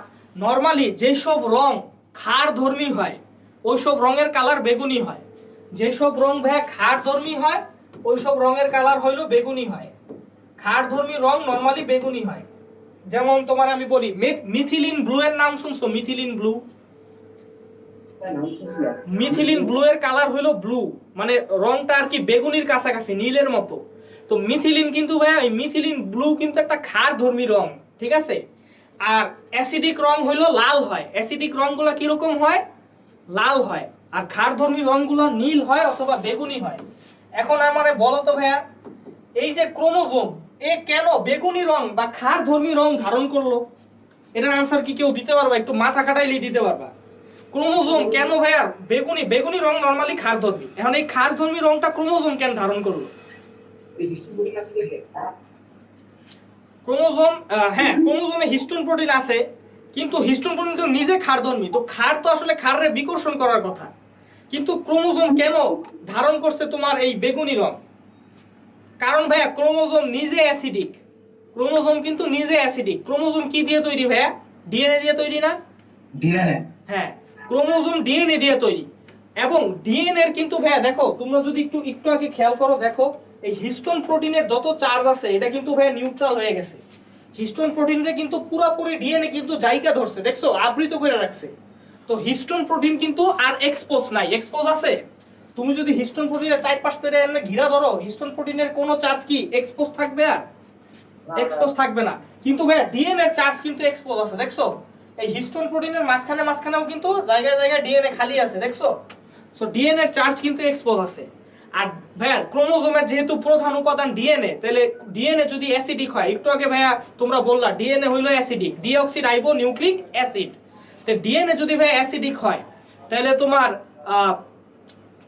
নরমালি যেসব রং ক্ষারধর্মী হয় ওইসব রঙের কালার বেগুনি হয়। যেসব রং ভাই ক্ষারধর্মী হয় ওইসব রঙের কালার হইলো বেগুনি হয়। ক্ষারধর্মী রং নরমালি বেগুনি হয়। যেমন তোমার আমি বলি, মিথিলিন ব্লু এর নাম শুনছো? মিথিলিন ব্লু, মিথিলিন ব্লু এর কালার হলো ব্লু, মানে রংটা আর কি বেগুনির কাছাকাছি, নীলের মতো। তো মিথিলিন কিন্তু ভাই, এই মিথিলিন ব্লু কিন্তু একটা ক্ষারধর্মী রং, ঠিক আছে? আর অ্যাসিডিক রং হলো লাল হয়। অ্যাসিডিক রংগুলো কিরকম হয়? লাল হয়। আর ক্ষারধর্মী রংগুলো নীল হয় অথবা বেগুনি হয়। এখন আমারে বলো তো ভাইয়া, এই যে ক্রোমোজোম, এ কেন বেগুনি রং বা ক্ষারধর্মী রং ধারণ করলো? এটার আনসার কি কেউ দিতে পারবা? একটু মাথা খাটাইলেই দিতে পারবা। ক্রোমোজোম কেন ভাইয়া বেগুনি? বেগুনি রং নরমালি ক্ষারধর্মী, এখন এই ক্ষারধর্মী রংটা ক্রোমোজোম কেন ধারণ করলো? ক্রোমোজোম, হ্যাঁ ক্রোমোজোমে হিস্টোন প্রোটিন আছে, কিন্তু হিস্টোন প্রোটিন তো নিজে ক্ষারধর্মী, তো ক্ষার তো আসলে ক্ষারের বিকর্ষণ করার কথা। কিন্তু ক্রোমোজোম কেন ধারণ করছে তোমার এই বেগুনি রং? কারণ ভাইয়া ক্রোমোজোম নিজে অ্যাসিডিক। ক্রোমোজোম কিন্তু নিজে অ্যাসিডিক। ক্রোমোজোম কি দিয়ে তৈরি ভাইয়া? ডিএনএ দিয়ে তৈরি না? ডিএনএ। হ্যাঁ, ক্রোমোজোম ডিএনএ দিয়ে তৈরি। এবং ডিএনএ এর কিন্তু ভাইয়া দেখো, তোমরা যদি একটু আগে খেয়াল করো, দেখো এই হিস্টোন প্রোটিনের যত চার্জ আছে এটা কিন্তু ভাইয়া নিউট্রাল হয়ে গেছে। হিস্টোন প্রোটিনটা কিন্তু পুরোপুরি ডিএনএ কিন্তু জায়গা ধরছে, দেখছো, আবৃত করে রাখছে। তো হিস্টোন প্রোটিন কিন্তু আর এক্সপোজ নাই। এক্সপোজ আছে? তুমি যদি হিস্টোন প্রোটিনের চারপাশ থেকে এমনি ঘিরা ধরো, হিস্টোন প্রোটিনের কোনো চার্জ কি এক্সপোজ থাকবে? আর এক্সপোজ থাকবে না। কিন্তু ভাইয়া ডিএনএ এর চার্জ কিন্তু এক্সপোজ আছে, দেখছো? এই হিস্টোন প্রোটিনের মাঝখানেও কিন্তু জায়গায় জায়গায় ডিএনএ খালি আছে, দেখছো? সো ডিএনএ এর চার্জ কিন্তু এক্সপোজ আছে। আর ভাইয়া ক্রোমোজোমের যেহেতু প্রধান উপাদান ডিএনএ, তাহলে ডিএনএ যদি অ্যাসিডিক হয়, একটু আগে ভাইয়া তোমরা বললা ডিএনএ হইলো অ্যাসিডিক, ডিঅক্সিরাইবো নিউক্লিক অ্যাসিড। তো ডিএনএ যদি ভাই অ্যাসিডিক হয়, তাহলে তোমার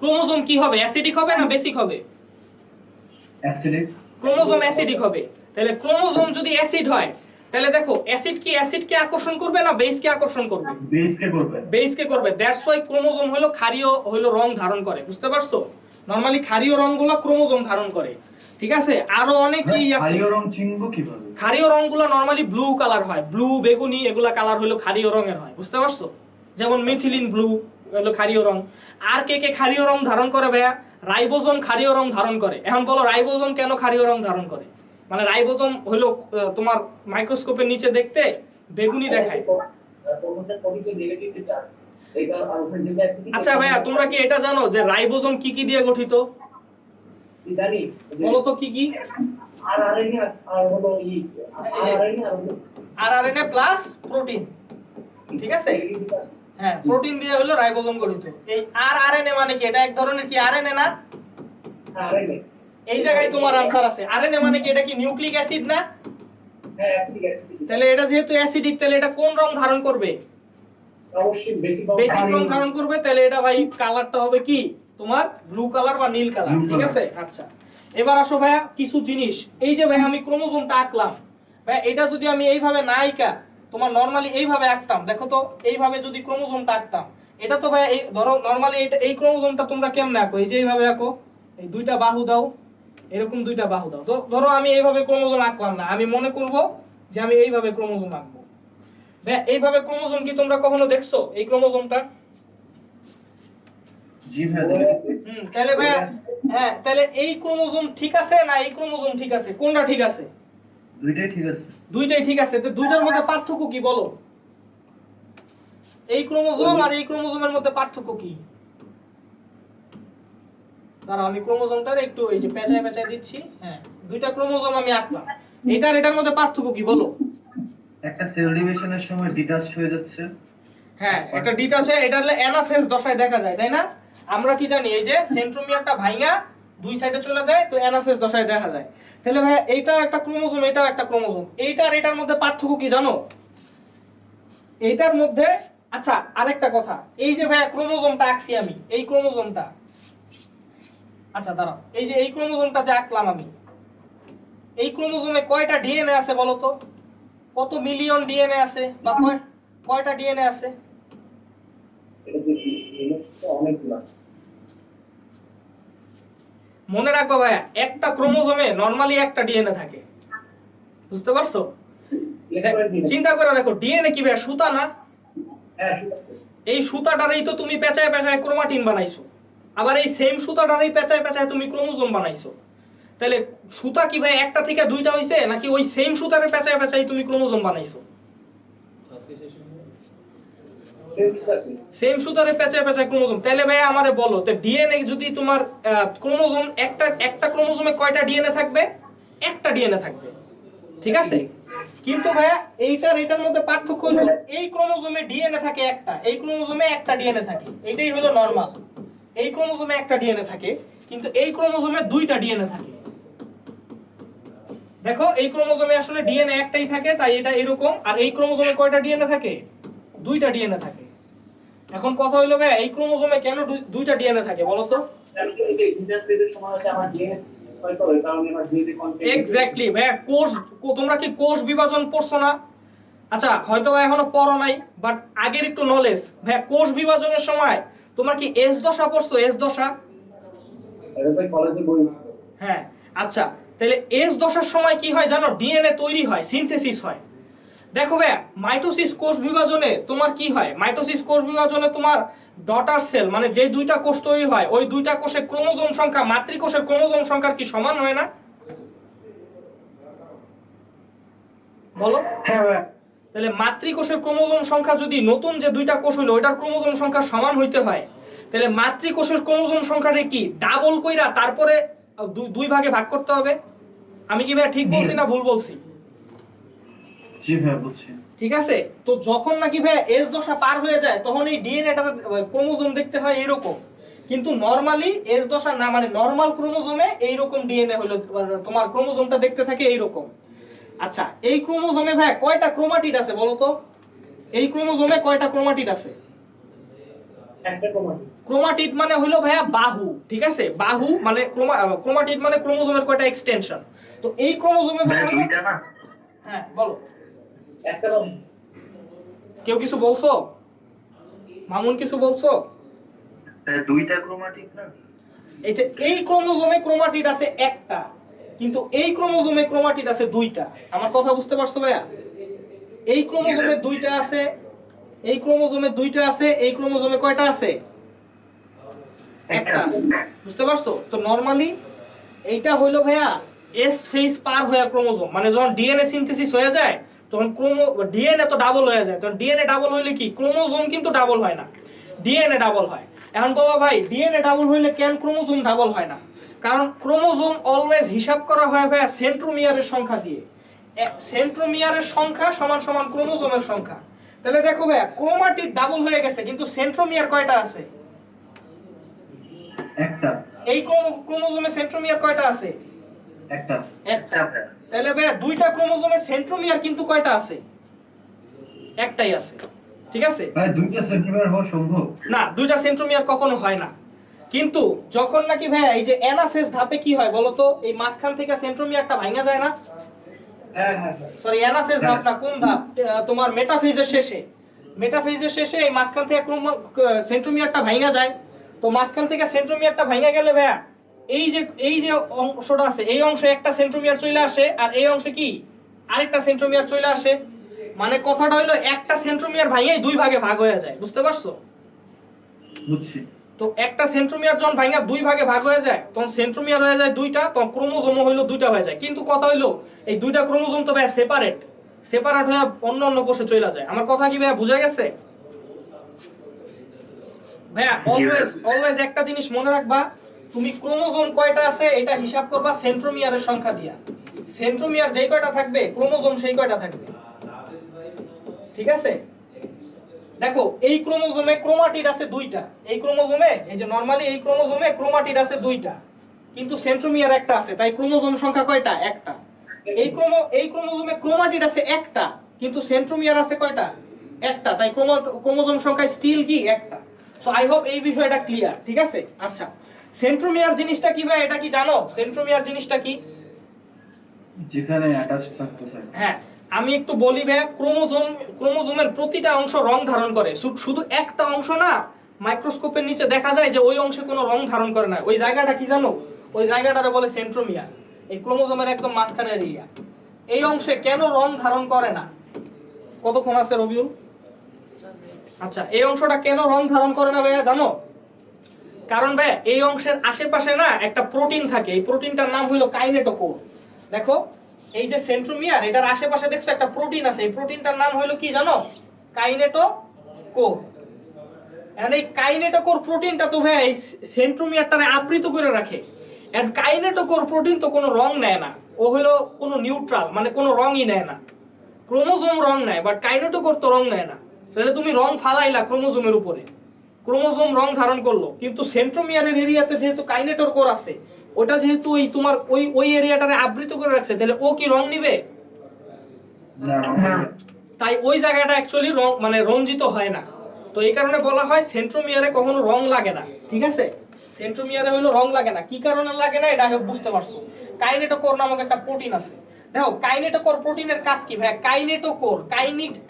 ক্রোমোজোম কি হবে? অ্যাসিডিক হবে না বেসিক হবে? অ্যাসিডিক। ক্রোমোজোম অ্যাসিডিক হবে। তাহলে ক্রোমোজোম যদি অ্যাসিড হয়, তাহলে দেখো অ্যাসিড কি অ্যাসিডকে আকর্ষণ করবে না বেসকে আকর্ষণ করবে? বেসকে করবে। বেসকে করবে। দ্যাটস ওয়াই ক্রোমোজোম হলো ক্ষারীয় হলো রং ধারণ করে, বুঝতে পারছো? নরমালি ক্ষারীয় রংগুলো ক্রোমোজোম ধারণ করে, ঠিক আছে? আরো অনেকই আছে। ক্ষারীয় রং চিনবো কিভাবে? ক্ষারীয় রংগুলো নরমালি ব্লু কালার হয়, ব্লু বেগুনি এগুলা কালার হলো ক্ষারীয় রঙের হয়, বুঝতে পারছো? যেমন মিথিলিন ব্লু হলো ক্ষারীয় রং। আর কে কে ক্ষারীয় রং ধারণ করে ভাইয়া? রাইবোজোম ক্ষারীয় রং ধারণ করে। এখন বলো রাইবোজোম কেন ক্ষারীয় রং ধারণ করে? মানে রাইবোজোম হলো তোমার মাইক্রোস্কোপের নিচে দেখতে বেগুনি দেখায়। আচ্ছা ভাইয়া, তোমরা কি এটা জানো যে রাইবোজোম কি কি দিয়ে গঠিত? জানি। বলো তো কি কি? আরএনএ প্লাস প্রোটিন, ঠিক আছে? হ্যাঁ, প্রোটিন দিয়ে হলো রাইবোজোম গঠিত। এই আরএনএ মানে কি? এটা এক ধরনের কি আরএনএ না? এই জায়গায় তোমার আনসার আছে। আরএনএ মানে কি? এটা কি নিউক্লিক অ্যাসিড না? হ্যাঁ, অ্যাসিডিক। তাহলে এটা যেহেতু অ্যাসিডিক, তাহলে এটা কোন রং ধারণ করবে? অবশ্যই বেসিক রং ধারণ করবে। তাহলে এটা ভাই কালারটা হবে কি তোমার? ব্লু কালার বা নীল কালার, ঠিক আছে? আচ্ছা, এবার আসো ভাইয়া কিছু জিনিস। এই যে ভাই আমি ক্রোমোজোমটা আঁকলাম, ভাই এটা যদি আমি এইভাবে না আঁকা, তোমার নরমালি এইভাবে আঁকতাম, দেখো তো এইভাবে যদি ক্রোমোজোমটা আঁকতাম, এটা তো ভাই এই ধরো নরমালি এই ক্রোমোজোমটা তোমরা কেমনে আঁকো? এই যে এইভাবে আঁকো, এই দুইটা বাহু দাও, এরকম দুইটা বাহু দাও। তো ধরো আমি এইভাবে ক্রোমোজোম আঁকলাম না, আমি মনে করব যে আমি এইভাবে ক্রোমোজোম আঁকবো। ভাই এইভাবে ক্রোমোজোম কি তোমরা কখনো দেখছো? এই ক্রোমোজোমটা? জি ভাই দেখেছি। তাহলে ভাই, হ্যাঁ, তাহলে এই ক্রোমোজোম ঠিক আছে না এই ক্রোমোজোম ঠিক আছে? কোনটা ঠিক আছে? দুইটাই ঠিক আছে। দুইটাই ঠিক আছে। তো দুইটার মধ্যে পার্থক্য কি বলো? এই ক্রোমোজোম আর এই ক্রোমোজোমের মধ্যে পার্থক্য কি? দাঁড়াও আমি ক্রোমোজোমটার একটু এই যে পেঁচায় পেঁচায় দিচ্ছি। হ্যাঁ, দুইটা ক্রোমোজোম আমি আঁকলাম। এটার মধ্যে পার্থক্য কি বলো? একটা সেল ডিভিশনের সময় ডিটাচড হয়ে যাচ্ছে। হ্যাঁ, একটা ডিটাচ হয়ে এটা হলো অ্যানাফেজ দশায় দেখা যায়, তাই না? আমরা কি জানি এই যে সেন্ট্রোমিয়ারটা ভাঙা দুই সাইডে চলে যায়, তো অ্যানাফেজ দশায় দেখা যায়। তাহলে ভাই এইটা একটা ক্রোমোজোম, এটাও একটা ক্রোমোজোম। এইটার এটার মধ্যে পার্থক্য কি জানো? এইটার মধ্যে আচ্ছা আরেকটা কথা, এই যে ভাই ক্রোমোজোমটা আঁকছি আমি, এই ক্রোমোজোমটা, আচ্ছা দাঁড়াও, এই যে এই ক্রোমোজোমটা যে আঁকলাম আমি, এই ক্রোমোজোমে কয়টা ডিএনএ আছে বলো তো? কত মিলিয়ন ডিএনএ আছে বা কয়টা ডিএনএ আছে? মনে রাখবা ভাইয়া, একটা ক্রোমোজোমে নরমালি একটা ডিএনএ থাকে, বুঝতে পারছো? চিন্তা করে দেখো, ডিএনএ কি ভাইয়া সুতা না? এই সুতাটারই তো তুমি পেঁচায় পেঁচায় ক্রোমাটিন বানাইছো, আবার এই সেম সুতাটারই পেঁচায় পেঁচায় তুমি ক্রোমোজোম বানাইছো। তাহলে সুতা কি ভাই একটা থেকে দুইটা হইছে, নাকি ওই সেম সুতারে পেঁচায় পেঁচায় তুমি ক্রোমোজোম বানাইছো? সেম সুতারে পেঁচায় পেঁচায় ক্রোমোজোম। তাহলে ভাই আমারে বলো, তো ডিএনএ যদি তোমার ক্রোমোজোম একটা ক্রোমোজোমে কয়টা ডিএনএ থাকবে? একটা ডিএনএ থাকবে, ঠিক আছে? কিন্তু ভাইয়া এটার মধ্যে পার্থক্য হলো এই ক্রোমোজোমে ডিএনএ থাকে একটা, এই ক্রোমোজোমে একটা ডিএনএ থাকে, এটাই হলো নরমাল। এই ক্রোমোজোমে একটা ডিএনএ থাকে, কিন্তু এই ক্রোমোজোমে দুইটা ডিএনএ থাকে। দেখো এই ক্রোমোজোমে আসলে ডিএনএ একটাই থাকে, তাই এটা এরকম। আর এই ক্রোমোজোমে কয়টা ডিএনএ থাকে? দুইটা ডিএনএ থাকে। এখন কথা হইলো ভাই, এই ক্রোমোজোমে কেন দুইটা ডিএনএ থাকে বলো তো? এক্স্যাক্টলি ভাইয়া, তোমরা কি কোষ বিভাজন পড়ছো না? আচ্ছা হয়তো এখনো পড়ো নাই, বাট আগের একটু নলেজ। ভাইয়া কোষ বিভাজনের সময় তোমরা কি এস দশা পড়ছো? এস দশা? হ্যাঁ, আচ্ছা তাহলে এস দশার সময় কি হয় জানো? ডিএনএ তৈরি হয়, সিনথেসিস হয়। দেখো ভাইয়া, মাইটোসিস কোষ বিভাজনে তোমার কি হয়? মাইটোসিস কোষ বিভাজনে তোমার ডটার সেল, মানে যে দুইটা কোষ তৈরি হয়, ওই দুইটা কোষের ক্রোমোজোম সংখ্যা মাতৃকোষের ক্রোমোজোম সংখ্যার কি সমান হয় না? বলো। হ্যাঁ ভাই। তাহলে মাতৃকোষের ক্রোমোজোম সংখ্যা যদি নতুন যে দুইটা কোষ হইলো ওইটার ক্রোমোজোম সংখ্যা সমান হইতে হয়, তাহলে মাতৃকোষের ক্রোমোজোম সংখ্যাটা কি ডাবল কইরা তারপরে দুই ভাগে ভাগ করতে হবে। আমি কি ভাই ঠিক বলছি না ভুল বলছি? জি ভাই বুঝছি। ঠিক আছে, তো যখন নাকি ভাই এস দশা পার হয়ে যায়, তখন এই ডিএনএটা ক্রোমোজোম দেখতে হয় এরকম। কিন্তু নরমালি এস দশা না, মানে নরমাল ক্রোমোজোমে এইরকম ডিএনএ হলো, তোমার ক্রোমোজোমটা দেখতে থাকে এইরকম। আচ্ছা এই ক্রোমোজোমে ভাই কয়টা ক্রোমাটিড আছে বলো তো? এই ক্রোমোজোমে কয়টা ক্রোমাটিড আছে? একটা ক্রোমাটিড। ক্রোমাটিড মানে হলো ভাইয়া বাহু, ঠিক আছে? বাহু মানে ক্রোমাটিড মানে ক্রোমোজোমের কয়টা এক্সটেনশন। তো এই ক্রোমোজোমে ভাই দুইটা না? হ্যাঁ বলো। একটা কেউ কিছু বলছো? মামুন কিছু বলছো? দুইটা ক্রোমাটিড না? এই যে এই ক্রোমোজোমে ক্রোমাটিড আছে একটা, কিন্তু এই ক্রোমোজোমে ক্রোমাটিড আছে দুইটা। আমার কথা বুঝতে পারছো ভাইয়া? এই ক্রোমোজোমে দুইটা আছে, এই ক্রোমোজোমে দুইটা আছে, এই ক্রোমোজোমে কয়টা আছে? একটা আছে। বুঝতে পারছো? তো নরমালি এইটা হইলো ভাইয়া এস ফেজ পার হয়ে ক্রোমোজোম, মানে যখন ডিএনএ সিনথেসিস হয়ে যায় তখন ডিএনএ তো ডাবল হয়ে যায়। তখন ডিএনএ ডাবল হইলে কি ক্রোমোজোম কিন্তু ডাবল হয় না, ডিএনএ ডাবল হয়। এখন বাবা ভাই, ডিএনএ ডাবল হইলে কেন ক্রোমোজোম ডাবল হয় না? কারণ ক্রোমোজোম অলওয়েজ হিসাব করা হয় ভাইয়া সেন্ট্রোমিয়ারের সংখ্যা দিয়ে। সেন্ট্রোমিয়ারের সংখ্যা সমান সমান ক্রোমোজোমের সংখ্যা। তাহলে দেখো ভাইয়া, ক্রোমাটিড ডাবল হয়ে গেছে, কিন্তু সেন্ট্রোমিয়ার কয়টা আছে? একটা। এই ক্রোমোজোমে সেন্ট্রোমিয়ার কয়টা আছে? একটা। একটা। তাহলে ভাইয়া দুইটা ক্রোমোজোমে সেন্ট্রোমিয়ার কিন্তু কয়টা আছে? একটাই আছে, ঠিক আছে? ভাই দুইটা সেন্টিমিটার হওয়া সম্ভব না, দুইটা সেন্ট্রোমিয়ার কখনো হয় না। কিন্তু যখন নাকি ভাইয়া এই যে অ্যানাফেজ ধাপে কি হয় বলতো? এই মাঝখান থেকে সেন্ট্রোমিয়ারটা ভাঙা যায় না? হ্যাঁ হ্যাঁ। সরি, অ্যানাফেজ ধাপ না, কোন ধাপ? তোমার মেটাফেজের শেষে। মেটাফেজের শেষে এই মাঝখান থেকে সেন্ট্রোমিয়ারটা ভাঙা যায়। তো মাঝখান থেকে সেন্ট্রোমিয়ারটা ভাঙা গেলে ভাইয়া এই যে অংশটা আছে, এই অংশে একটা সেন্ট্রোমিয়ার চলে আসে, আর এই অংশে কি আরেকটা সেন্ট্রোমিয়ার চলে আসে। মানে কথাটা হলো একটা সেন্ট্রোমিয়ার ভাঙাই দুই ভাগে ভাগ হয়ে যায়, বুঝতে পারছো? বুঝছি। তো একটা সেন্ট্রোমিয়ার যখন ভাঙা দুই ভাগে ভাগ হয়ে যায়, তখন সেন্ট্রোমিয়ার হয়ে যায় দুইটা, তখন ক্রোমোজোম হইলো দুইটা হয়ে যায়। কিন্তু কথা হইলো এই দুইটা ক্রোমোজোম তো ভাইয়া সেপারেট হয়ে অন্য অন্য কোষে চলে যায়। আমার কথা কি ভাইয়া বুঝা গেছে? ভাইয়া অলওয়েজ একটা জিনিস মনে রাখবা, তুমি ক্রোমোজোম কয়টা আছে এটা হিসাব করবা সেন্ট্রোমিয়ারের সংখ্যা দিয়া। সেন্ট্রোমিয়ার যেই কয়টা থাকবে ক্রোমোজোম সেই কয়টা থাকবে, ঠিক আছে? দেখো এই ক্রোমোজোমে ক্রোমাটিড আছে দুইটা, এই ক্রোমোজোমে এই যে নরমালি এই ক্রোমোজোমে ক্রোমাটিড আছে দুইটা, কিন্তু সেন্ট্রোমিয়ার একটা আছে, তাই ক্রোমোজোম সংখ্যা কয়টা? একটা। এই ক্রোমোজোমে ক্রোমাটিড আছে একটা, কিন্তু সেন্ট্রোমিয়ার আছে কয়টা? একটা, তাই ক্রোমোজোম সংখ্যা স্টিল কি? একটা। সো আই হোপ এই বিষয়টা ক্লিয়ার, ঠিক আছে? আচ্ছা, সেন্ট্রোমিয়ার জিনিসটা কি ভাই, এটা কি জানো সেন্ট্রোমিয়ার জিনিসটা কি? যেখানে অ্যাটাচ থাকতো স্যার। হ্যাঁ, আমি একটু বলি ভাই, ক্রোমোজোমের প্রতিটা অংশ রং ধারণ করে, শুধু একটা অংশ না, মাইক্রোস্কোপের নিচে দেখা যায় যে ওই অংশে কোনো রং ধারণ করে না, ওই জায়গাটা কি জানো? ওই জায়গাটারে বলে সেন্ট্রোমিয়ার, এই ক্রোমোজোমের একদম মাঝখানের এরিয়া। এই অংশে কেন রং ধারণ করে না? কতক্ষণ আছে রবিউল? আচ্ছা, এই অংশটা কেন রং ধারণ করে না ভাইয়া জানো? কারণ ভাই এই অংশের আশেপাশে না একটা প্রোটিন থাকে, এই প্রোটিনটার নাম হলো কাইনেটোকোর। দেখো এই যে সেন্ট্রোমিয়ার, এটার আশেপাশে দেখছো একটা প্রোটিন আছে, এই প্রোটিনটার নাম হলো কি জানো? কাইনেটোকোর। এন্ড এই কাইনেটোকোর প্রোটিনটা তো ভাই এই সেন্ট্রোমিয়ারটারে আবৃত করে রাখে। এন্ড কাইনেটোকোর প্রোটিন তো কোনো রং নেয় না, ও হলো কোনো নিউট্রাল, মানে কোনো রংই নেয় না। ক্রোমোজোম রং নেয়, বাট কাইনেটোকোর তো রং নেয় না। তাহলে তুমি রং ফালাইলা ক্রোমোজোমের উপরে, ক্রোমোজোম রং ধারণ করলো, কিন্তু সেন্ট্রোমিয়ারের এরিয়াতে যেহেতু কাইনেটোকোর আছে, ওটা যেহেতু ওই তোমার ওই এরিয়াটারে আবৃত করে রাখছে, তাহলে ও কি রং নিবে? না। তাই ওই জায়গাটা অ্যাকচুয়ালি রং মানে রঞ্জিত হয় না। তো এই কারণে বলা হয় সেন্ট্রোমিয়ারে কখনো রং লাগে না, ঠিক আছে? সেন্ট্রোমিয়ারে হলো রং লাগে না। কি কারণে লাগে না এটা বুঝতে পারছো? কাইনেটোকোর নামক একটা প্রোটিন আছে। দেখো কাইনেটোকোর প্রোটিনের কাজ কি ভাই? কাইনেটোকোর,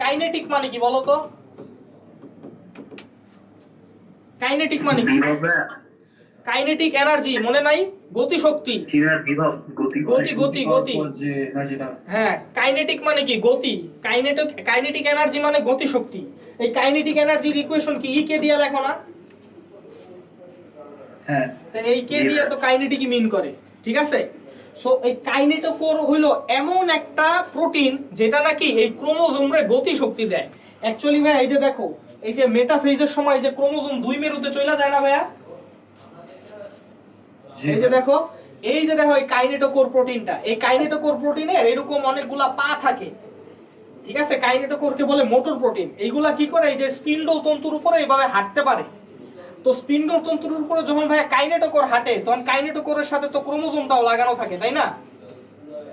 কাইনেটিক মানে কি বলো তো? কাইনেটিক মানে কি? কাইনেটিক এনার্জি, মনে নাই? গতি শক্তি, গতি। যে এনার্জিটা। হ্যাঁ, কাইনেটিক মানে কি? গতি। কাইনেটিক এনার্জি মানে গতি শক্তি। এই কাইনেটিক এনার্জির ইকুয়েশন কি? ই কে দিয়ে লেখো না? হ্যাঁ। তো এই কে দিয়ে তো কাইনেটিকই মিন করে, ঠিক আছে? সো এই কাইনেটোকোর হলো এমন একটা প্রোটিন যেটা নাকি এই ক্রোমোজোমরে গতি শক্তি দেয়। অ্যাকচুয়ালি ভাই এই যে দেখো, এই যে মেটাফেজের সময় যে ক্রোমোজোম দুই মেরুতে চলে যায় না ভাইয়া, এই যে দেখো এই কাইনেটোকোর প্রোটিনটা, এই কাইনেটোকোর প্রোটিনের এরকম অনেকগুলা পা থাকে, ঠিক আছে? কাইনেটোকোরকে বলে মোটর প্রোটিন। এইগুলা কি করে? এই যে স্পিন্ডল তন্তুর উপরে এইভাবে হাঁটতে পারে। তো স্পিন্ডল তন্তুর উপরে যখন ভাই কাইনেটোকোর হাঁটে, তখন কাইনেটোকোরের সাথে তো ক্রোমোজোমটাও লাগানো থাকে, তাই না?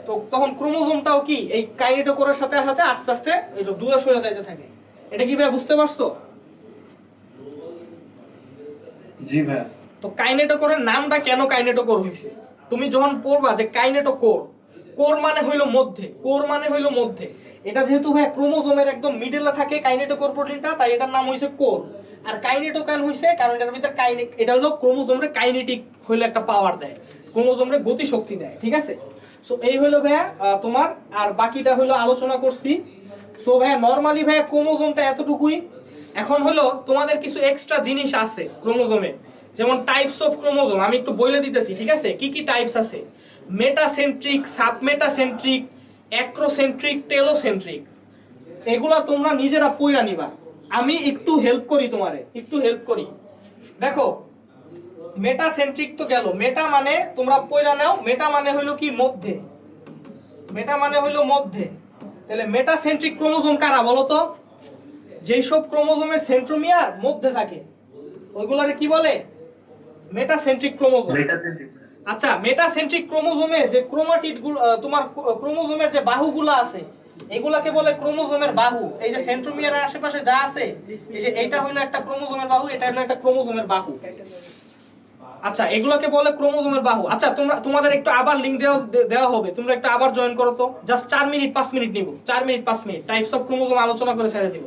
তো তখন ক্রোমোজোমটাও কি এই কাইনেটোকোরের সাথে সাথে আস্তে আস্তে এই যে দূরে সরে যাইতে থাকে। এটা কি ভাই বুঝতে পারছো? জি ভাই। তো কাইনেটোকোরের নামটা কেন কাইনেটোকোর হইছে? তুমি যখন পড়বা যে কাইনেটোকোর, কোর মানে হইলো মধ্যে, কোর মানে হইলো মধ্যে। এটা যেহেতু ভাই ক্রোমোজোমের একদম মিডলে থাকে কাইনেটোকোর প্রোটিনটা, তাই এটার নাম হইছে কোর। আর কাইনেটোকান হইছে কারণ এটার ভিতর এটা হলো ক্রোমোজোমরে কাইনেটিক হইলো একটা পাওয়ার দেয়, ক্রোমোজোমরে গতি শক্তি দেয়, ঠিক আছে? সো এই হইলো ভাইয়া তোমার, আর বাকিটা হইলো আলোচনা করছি। সো ভাইয়া নরমালি ভাইয়া ক্রোমোজোমটা এতটুকুই। এখন হলো তোমাদের কিছু এক্সট্রা জিনিস আছে ক্রোমোজোমে, যেমন টাইপস অফ ক্রোমোজোম আমি একটু বলে দিতেছি, ঠিক আছে? কি কি টাইপস আছে? Metacentric, submetacentric, acrocentric, telocentric. এগুলা তোমরা নিজেরা পড়া নিবা, আমি একটু হেল্প করি, তোমারে একটু হেল্প করি। দেখো মেটাসেন্ট্রিক তো গেল, মেটা মানে তোমরা পড়া নাও, মেটা মানে হইলো কি? মধ্যে। মেটা মানে হইলো মধ্যে। তাহলে মেটাসেন্ট্রিক ক্রোমোজোম কারা বলো তো? যেই সব ক্রোমোজোমের সেন্ট্রোমিয়ার মধ্যে থাকে ওইগুলারে কি বলে? Metacentric chromosome. আচ্ছা, মেটাসেন্ট্রিক ক্রোমোজোমে যে ক্রোমাটিড গুলো, তোমার ক্রোমোজোমের যে বাহুগুলো আছে, এগুলাকে বলে ক্রোমোজোমের বাহু। এই যে সেন্ট্রোমিয়ারের আশেপাশে যা আছে, এই যে এইটা হলো একটা ক্রোমোজোমের বাহু, এটা হলো একটা ক্রোমোজোমের বাহু। আচ্ছা, এগুলাকে বলে ক্রোমোজোমের বাহু। আচ্ছা, তোমাদের একটু আবার লিংক দেওয়া হবে, তোমরা একটু আবার জয়েন করো তো। জাস্ট 4 মিনিট 5 মিনিট নিব, 4 minute 5 minute types of chromosome আলোচনা করে ছেড়ে দিব।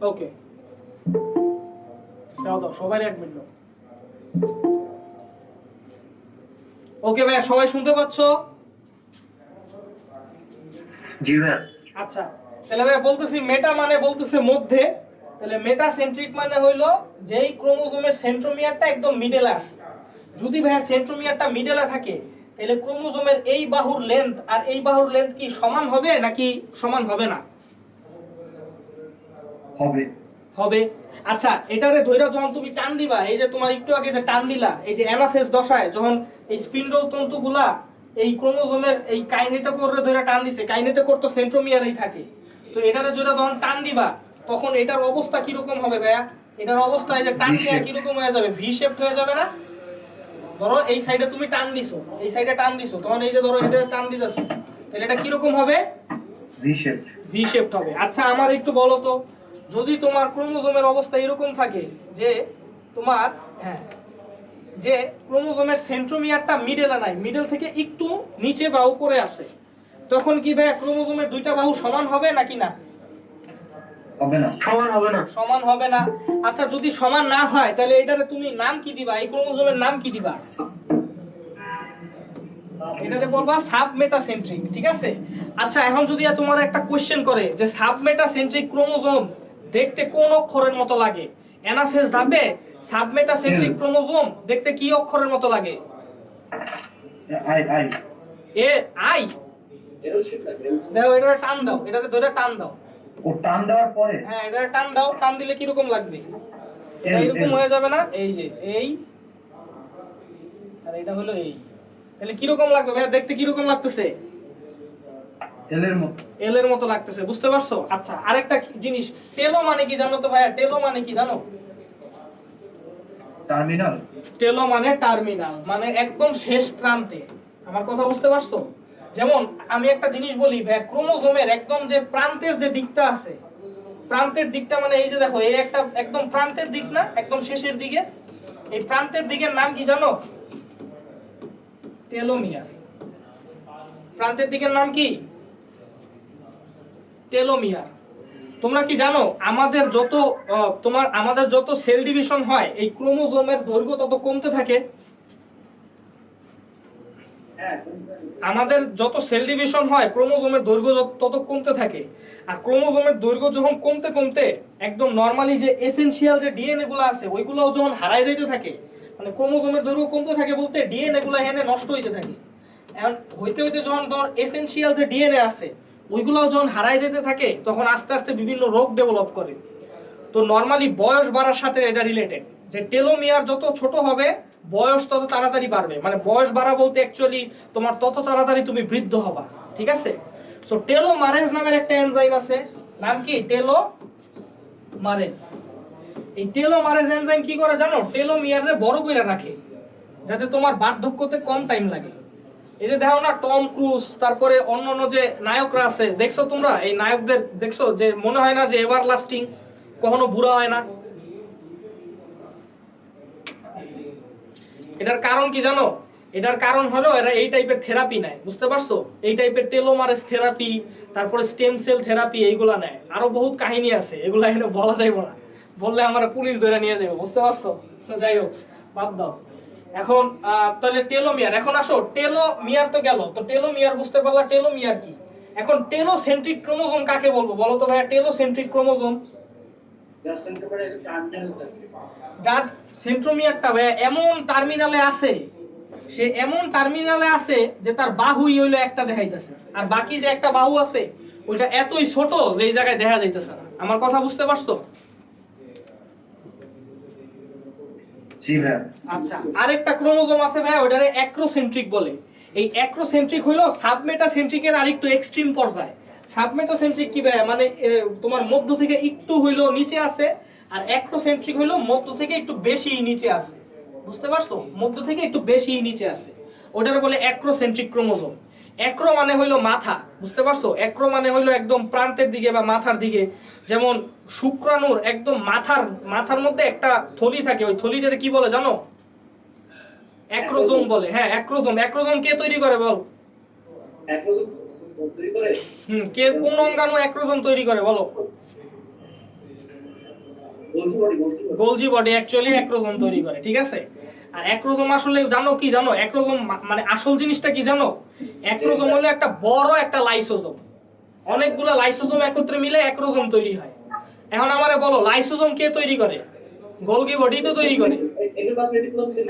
ওকে, দাও সবাই অ্যাডমিট দাও। ওকে ভাই, সবাই শুনতে পাচ্ছো? জি ভাইয়া। আচ্ছা, তাহলে ভাই বলতেছি মেটা মানে বলতেছে মধ্যে, তাহলে মেটা সেন্ট্রিক মানে হইলো যেই ক্রোমোজোমের সেন্ট্রোমিয়ারটা একদম মিডলে আছে। যদি ভাইয়া সেন্ট্রোমিয়ারটা মিডলে থাকে তাহলে ক্রোমোজোমের এই বাহুর লেন্থ আর এই বাহুর লেন্থ কি সমান হবে নাকি সমান হবে না? হবে। হবে। আচ্ছা, এটারে ধইরা যখন তুমি টান দিবা, এই যে তোমার একটু আগে যে টান দিলা, এই যে অ্যানাফেজ দশায় যখন এই স্পিন্ডল তন্তুগুলা এই ক্রোমোজোমের এই কাইনেটোকোরে ধইরা টান দিছে, কাইনেটোকোর তো সেন্ট্রোমিয়ারেই থাকে, তো এটারে যেটা যখন টান দিবা তখন এটার অবস্থা কি রকম হবে ভাইয়া? এটার অবস্থা এই যে টান দিয়ে কি রকম হয়ে যাবে? ভি শেপড হয়ে যাবে না? ধরো এই সাইডে তুমি টান দিছো, এই সাইডে টান দিছো, তখন এই যে ধরো এটা টান দিতেছো, তাহলে এটা কি রকম হবে? V shape. ভি শেপড হবে। আচ্ছা, আমার একটু বলো তো, যদি তোমার ক্রোমোজোমের অবস্থা এরকম থাকে যে তোমার যে ক্রোমোজোমের সেন্ট্রোমিয়ারটা মিডলে নাই, মিডল থেকে একটু নিচে বা উপরে আছে, তখন কি ভাই ক্রোমোজোমের দুইটা বাহু সমান হবে নাকি না? হবে না। সমান হবে না। সমান হবে না। আচ্ছা, যদি সমান না হয় তাহলে এটারে তুমি নাম কি দিবা? এই ক্রোমোজোমের নাম কি দিবা? এটাতে বলবা সাবমেটাসেন্ট্রিক, ঠিক আছে? আচ্ছা, এখন যদি তোমার একটা কোশ্চেন করে যে সাবমেটাসেন্ট্রিক ক্রোমোজোম দেখতে কোন অক্ষরের মতো লাগে, অ্যানাফেজ ধাপে সাবমেটাসেন্ট্রিক ক্রোমোজোম দেখতে কি অক্ষরের মতো লাগে? I I. A I. L shape লাগে, এল শেপ। দেখো, এটারে টান দাও, এটারে ধরে টান দাও। ও টান দেওয়ার পরে হ্যাঁ, এটারে টান দাও, টান দিলে কি রকম লাগবে? এটা এল, এরকম এল। হয়ে যাবে না? এই যে এই, আর এটা হলো এই, তাহলে কি রকম লাগবে ভাই? দেখতে কি রকম লাগতেছে? এল এর মতো। এল এর মতো লাগতেছে, বুঝতে পারছো? আচ্ছা, আরেকটা জিনিস, টেলো মানে কি জানো তো ভাইয়া? টেলো মানে কি জানো? টার্মিনাল। টেলো মানে টার্মিনাল, মানে একদম শেষ প্রান্তে। আমার কথা বুঝতে পারছো? যেমন আমি একটা জিনিস বলি ভাইয়া, ক্রোমোজোমের একদম যে প্রান্তের যে দিকটা আছে, প্রান্তের দিকটা মানে এই যে দেখো, এই একটা একদম প্রান্তের দিক না, একদম শেষের দিকে, এই প্রান্তের দিকের নাম কি জানো? টেলোমিয়ার। প্রান্তের দিকের নাম কি? টেলোমিয়ার। তোমরা কি জানো আমাদের যত আমাদের যত সেল ডিভিশন হয়, এই ক্রোমোজোমের দৈর্ঘ্য তত কমতে থাকে? হ্যাঁ, আমাদের যত সেল ডিভিশন হয় ক্রোমোজোমের দৈর্ঘ্য তত কমতে থাকে। আর ক্রোমোজোমের দৈর্ঘ্য যখন কমতে কমতে একদম নরমালি যে এসেনশিয়াল যে ডিএনএ গুলো আছে ওইগুলোও যখন হারায় যেতে থাকে, মানে ক্রোমোজোমের দৈর্ঘ্য কমতে থাকে বলতে ডিএনএ গুলো এখানে নষ্ট হইতে থাকে। এখন হইতে হইতে যখন ধর এসেনশিয়াল যে ডিএনএ আছে ওইগুলোও যখন হারায় যেতে থাকে, তখন আস্তে আস্তে বিভিন্ন রোগ ডেভেলপ করে। তো নরমালি বয়স বাড়ার সাথে এটা রিলেটেড, যে টেলোমিয়ার যত ছোট হবে বয়স তত তাড়াতাড়ি বাড়বে, মানে বয়স বাড়া বলতে অ্যাকচুয়ালি তোমার তত তাড়াতাড়ি তুমি বৃদ্ধ হবা, ঠিক আছে? সো টেলোমারেজ নামের একটা এনজাইম আছে, নাম কি? টেলোমারেজ। এই টেলোমারেজ এনজাইম কি করে জানো? টেলোমিয়ারে বড় করে রাখে যাতে তোমার বার্ধক্যতে কম টাইম লাগে। এই যে দেখো না, টম ক্রুজ, তারপরে অন্যান্য যে নায়করা আছে, দেখছো তোমরা এই নায়কদের দেখছো যে মনে হয় না যে এভার লাস্টিং, কখনো বুড়া হয় না? এটার কারণ কি জানো? এটার কারণ হলো এরা এই টাইপের থেরাপি নেয়, বুঝতে পারছো? এই টাইপের টেলোমারেজ থেরাপি, তারপরে স্টেম সেল থেরাপি, এইগুলা নেয়। আরো বহুত কাহিনী আছে, এগুলা এখানে বলা যাইব না, বললে আমরা পুলিশ ধরে নিয়ে যাবো, বুঝতে পারছো? যাই হোক, বাদ দাও। এখন তাহলে টেলোমিয়ার, এখন আসো, টেলোমিয়ার তো গেল, তো টেলোমিয়ার বুঝতে পারলা, টেলোমিয়ার কি? এখন টেলোসেন্ট্রিক ক্রোমোজোম কাকে বলবো বলো তো ভাইয়া? টেলোসেন্ট্রিক ক্রোমোজোম যার সেন্টারে একটা টার্মিনাল থাকে। যার সেন্ট্রোমিয়ারটা ভাইয়া এমন টার্মিনালে আছে, সে এমন টার্মিনালে আছে যে তার বাহুই হইলো একটা দেখাইতেছে, আর বাকি যে একটা বাহু আছে ওইটা এতই ছোট যে এই জায়গায় দেখা যাইতেছে না। আমার কথা বুঝতে পারছো? জি ভাইয়া। আচ্ছা, আরেকটা ক্রোমোজোম আছে ভাইয়া, ওইটারে অ্যাক্রোসেন্ট্রিক বলে। এই অ্যাক্রোসেন্ট্রিক হইলো সাবমেটাসেন্ট্রিকের আরেকটু এক্সট্রিম পর্যায়। সাবমেটাসেন্ট্রিক কি ভাইয়া? মানে তোমার মধ্য থেকে একটু হইলো নিচে আছে, আর অ্যাক্রোসেন্ট্রিক হইলো মধ্য থেকে একটু বেশি নিচে আছে, বুঝতে পারছো? মধ্য থেকে একটু বেশি নিচে আছে, ওটারে বলে অ্যাক্রোসেন্ট্রিক ক্রোমোজোম। অ্যাক্রো মানে হইলো মাথা, বুঝতে পারছো? অ্যাক্রো মানে হইলো একদম প্রান্তের দিকে বা মাথার দিকে। যেমন শুক্রাণুর একদম মাথার মধ্যে একটা থলি থাকে, ওই থলিটারে কি বলে জানো? অ্যাক্রোজোম বলে। হ্যাঁ, অ্যাক্রোজোম। অ্যাক্রোজোম কে তৈরি করে বল? একরকম তৈরি করে। কে, কোন অঙ্গাণু অ্যাক্রোজোম তৈরি করে বলো? গোলজি বডি অ্যাকচুয়ালি অ্যাক্রোজোম তৈরি করে, ঠিক আছে? আর অ্যাক্রোজোম আসলে জানো কি জানো? অ্যাক্রোজোম মানে আসল জিনিসটা কি জানো? অ্যাক্রোজোম হলো একটা বড় একটা লাইসোজোম। অনেকগুলো লাইসোজোম একত্রে মিলে অ্যাক্রোজোম তৈরি হয়। এখন আমারে বলো লাইসোজোম কে তৈরি করে? গোলগি বডি তো তৈরি করে।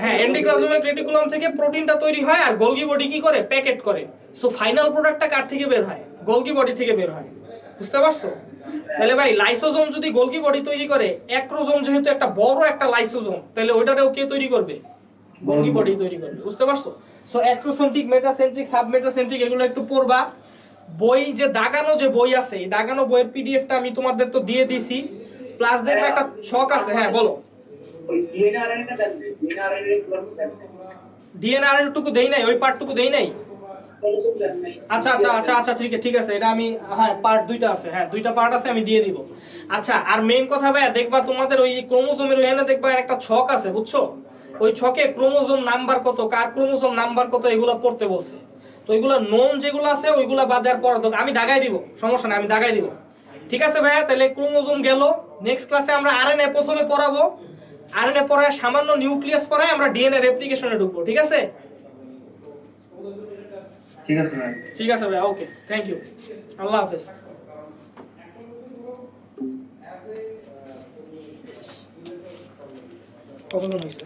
হ্যাঁ, এন্ডোপ্লাজমিক রেটিকুলাম থেকে প্রোটিনটা তৈরি হয় আর গোলগি বডি কি করে? প্যাকেট করে। সো ফাইনাল প্রোডাক্টটা কার থেকে বের হয়? গোলগি বডি থেকে বের হয়। বুঝতে পারছো? তাহলে ভাই লাইসোজোম যদি গোলগি বডি তৈরি করে, অ্যাক্রোজোম যেহেতু একটা বড় একটা লাইসোজোম, তাহলে ওইটারেও কে তৈরি করবে? গোলগি বডি তৈরি করবে। বুঝতে পারছো? সো অ্যাক্রোসেন্ট্রিক, মেটাসেন্ট্রিক, সাবমেটাসেন্ট্রিক এগুলো একটু পড়বা। বই যে দাগানো যে বই আছে, এই দাগানো বইয়ের পিডিএফটা আমি তোমাদের তো দিয়ে দিছি, প্লাস দেখবে একটা ছক আছে। হ্যাঁ বলো। ওই ডিএনএ আরএনএ দেন, ডিএনএ আরএনএ গুলো দেন, ডিএনআর টুকু দেই নাই, ওই পার্টটুকু দেই নাই। কোনোসব দেন নাই। আচ্ছা ঠিক আছে, এটা আমি, হ্যাঁ পার্ট দুইটা আছে, হ্যাঁ দুইটা পার্ট আছে, আমি দিয়ে দিব। আচ্ছা, আর মেইন কথা ভাই দেখবা তোমাদের ওই ক্রোমোজোমের ওখানে দেখবা একটা ছক আছে, বুঝছো? ওই ছকে ক্রোমোজোম নাম্বার কত, কার ক্রোমোজোম নাম্বার কত, এগুলো পড়তে বলছে। তো ওইগুলো নন যেগুলো আছে ওইগুলো বাদ দেওয়ার পর আমি দাগাই দিব, সমস্যা নাই, আমি দাগাই দিব। ঠিক আছে ভাইয়া, তাহলে ক্রোমোজোম গেল। নেক্সট ক্লাসে আমরা আরএনএ প্রথমে পড়াবো, আরএনএ পড়ায় সামান্য নিউক্লিয়াস পড়ায় আমরা ডিএনএ রেপ্লিকেশনে ঢুকবো। ঠিক আছে? ঠিক আছে ভাই। ঠিক আছে ভাই, ওকে, থ্যাংক ইউ, আল্লাহ হাফেজ। কতক্ষণ হয়েছে?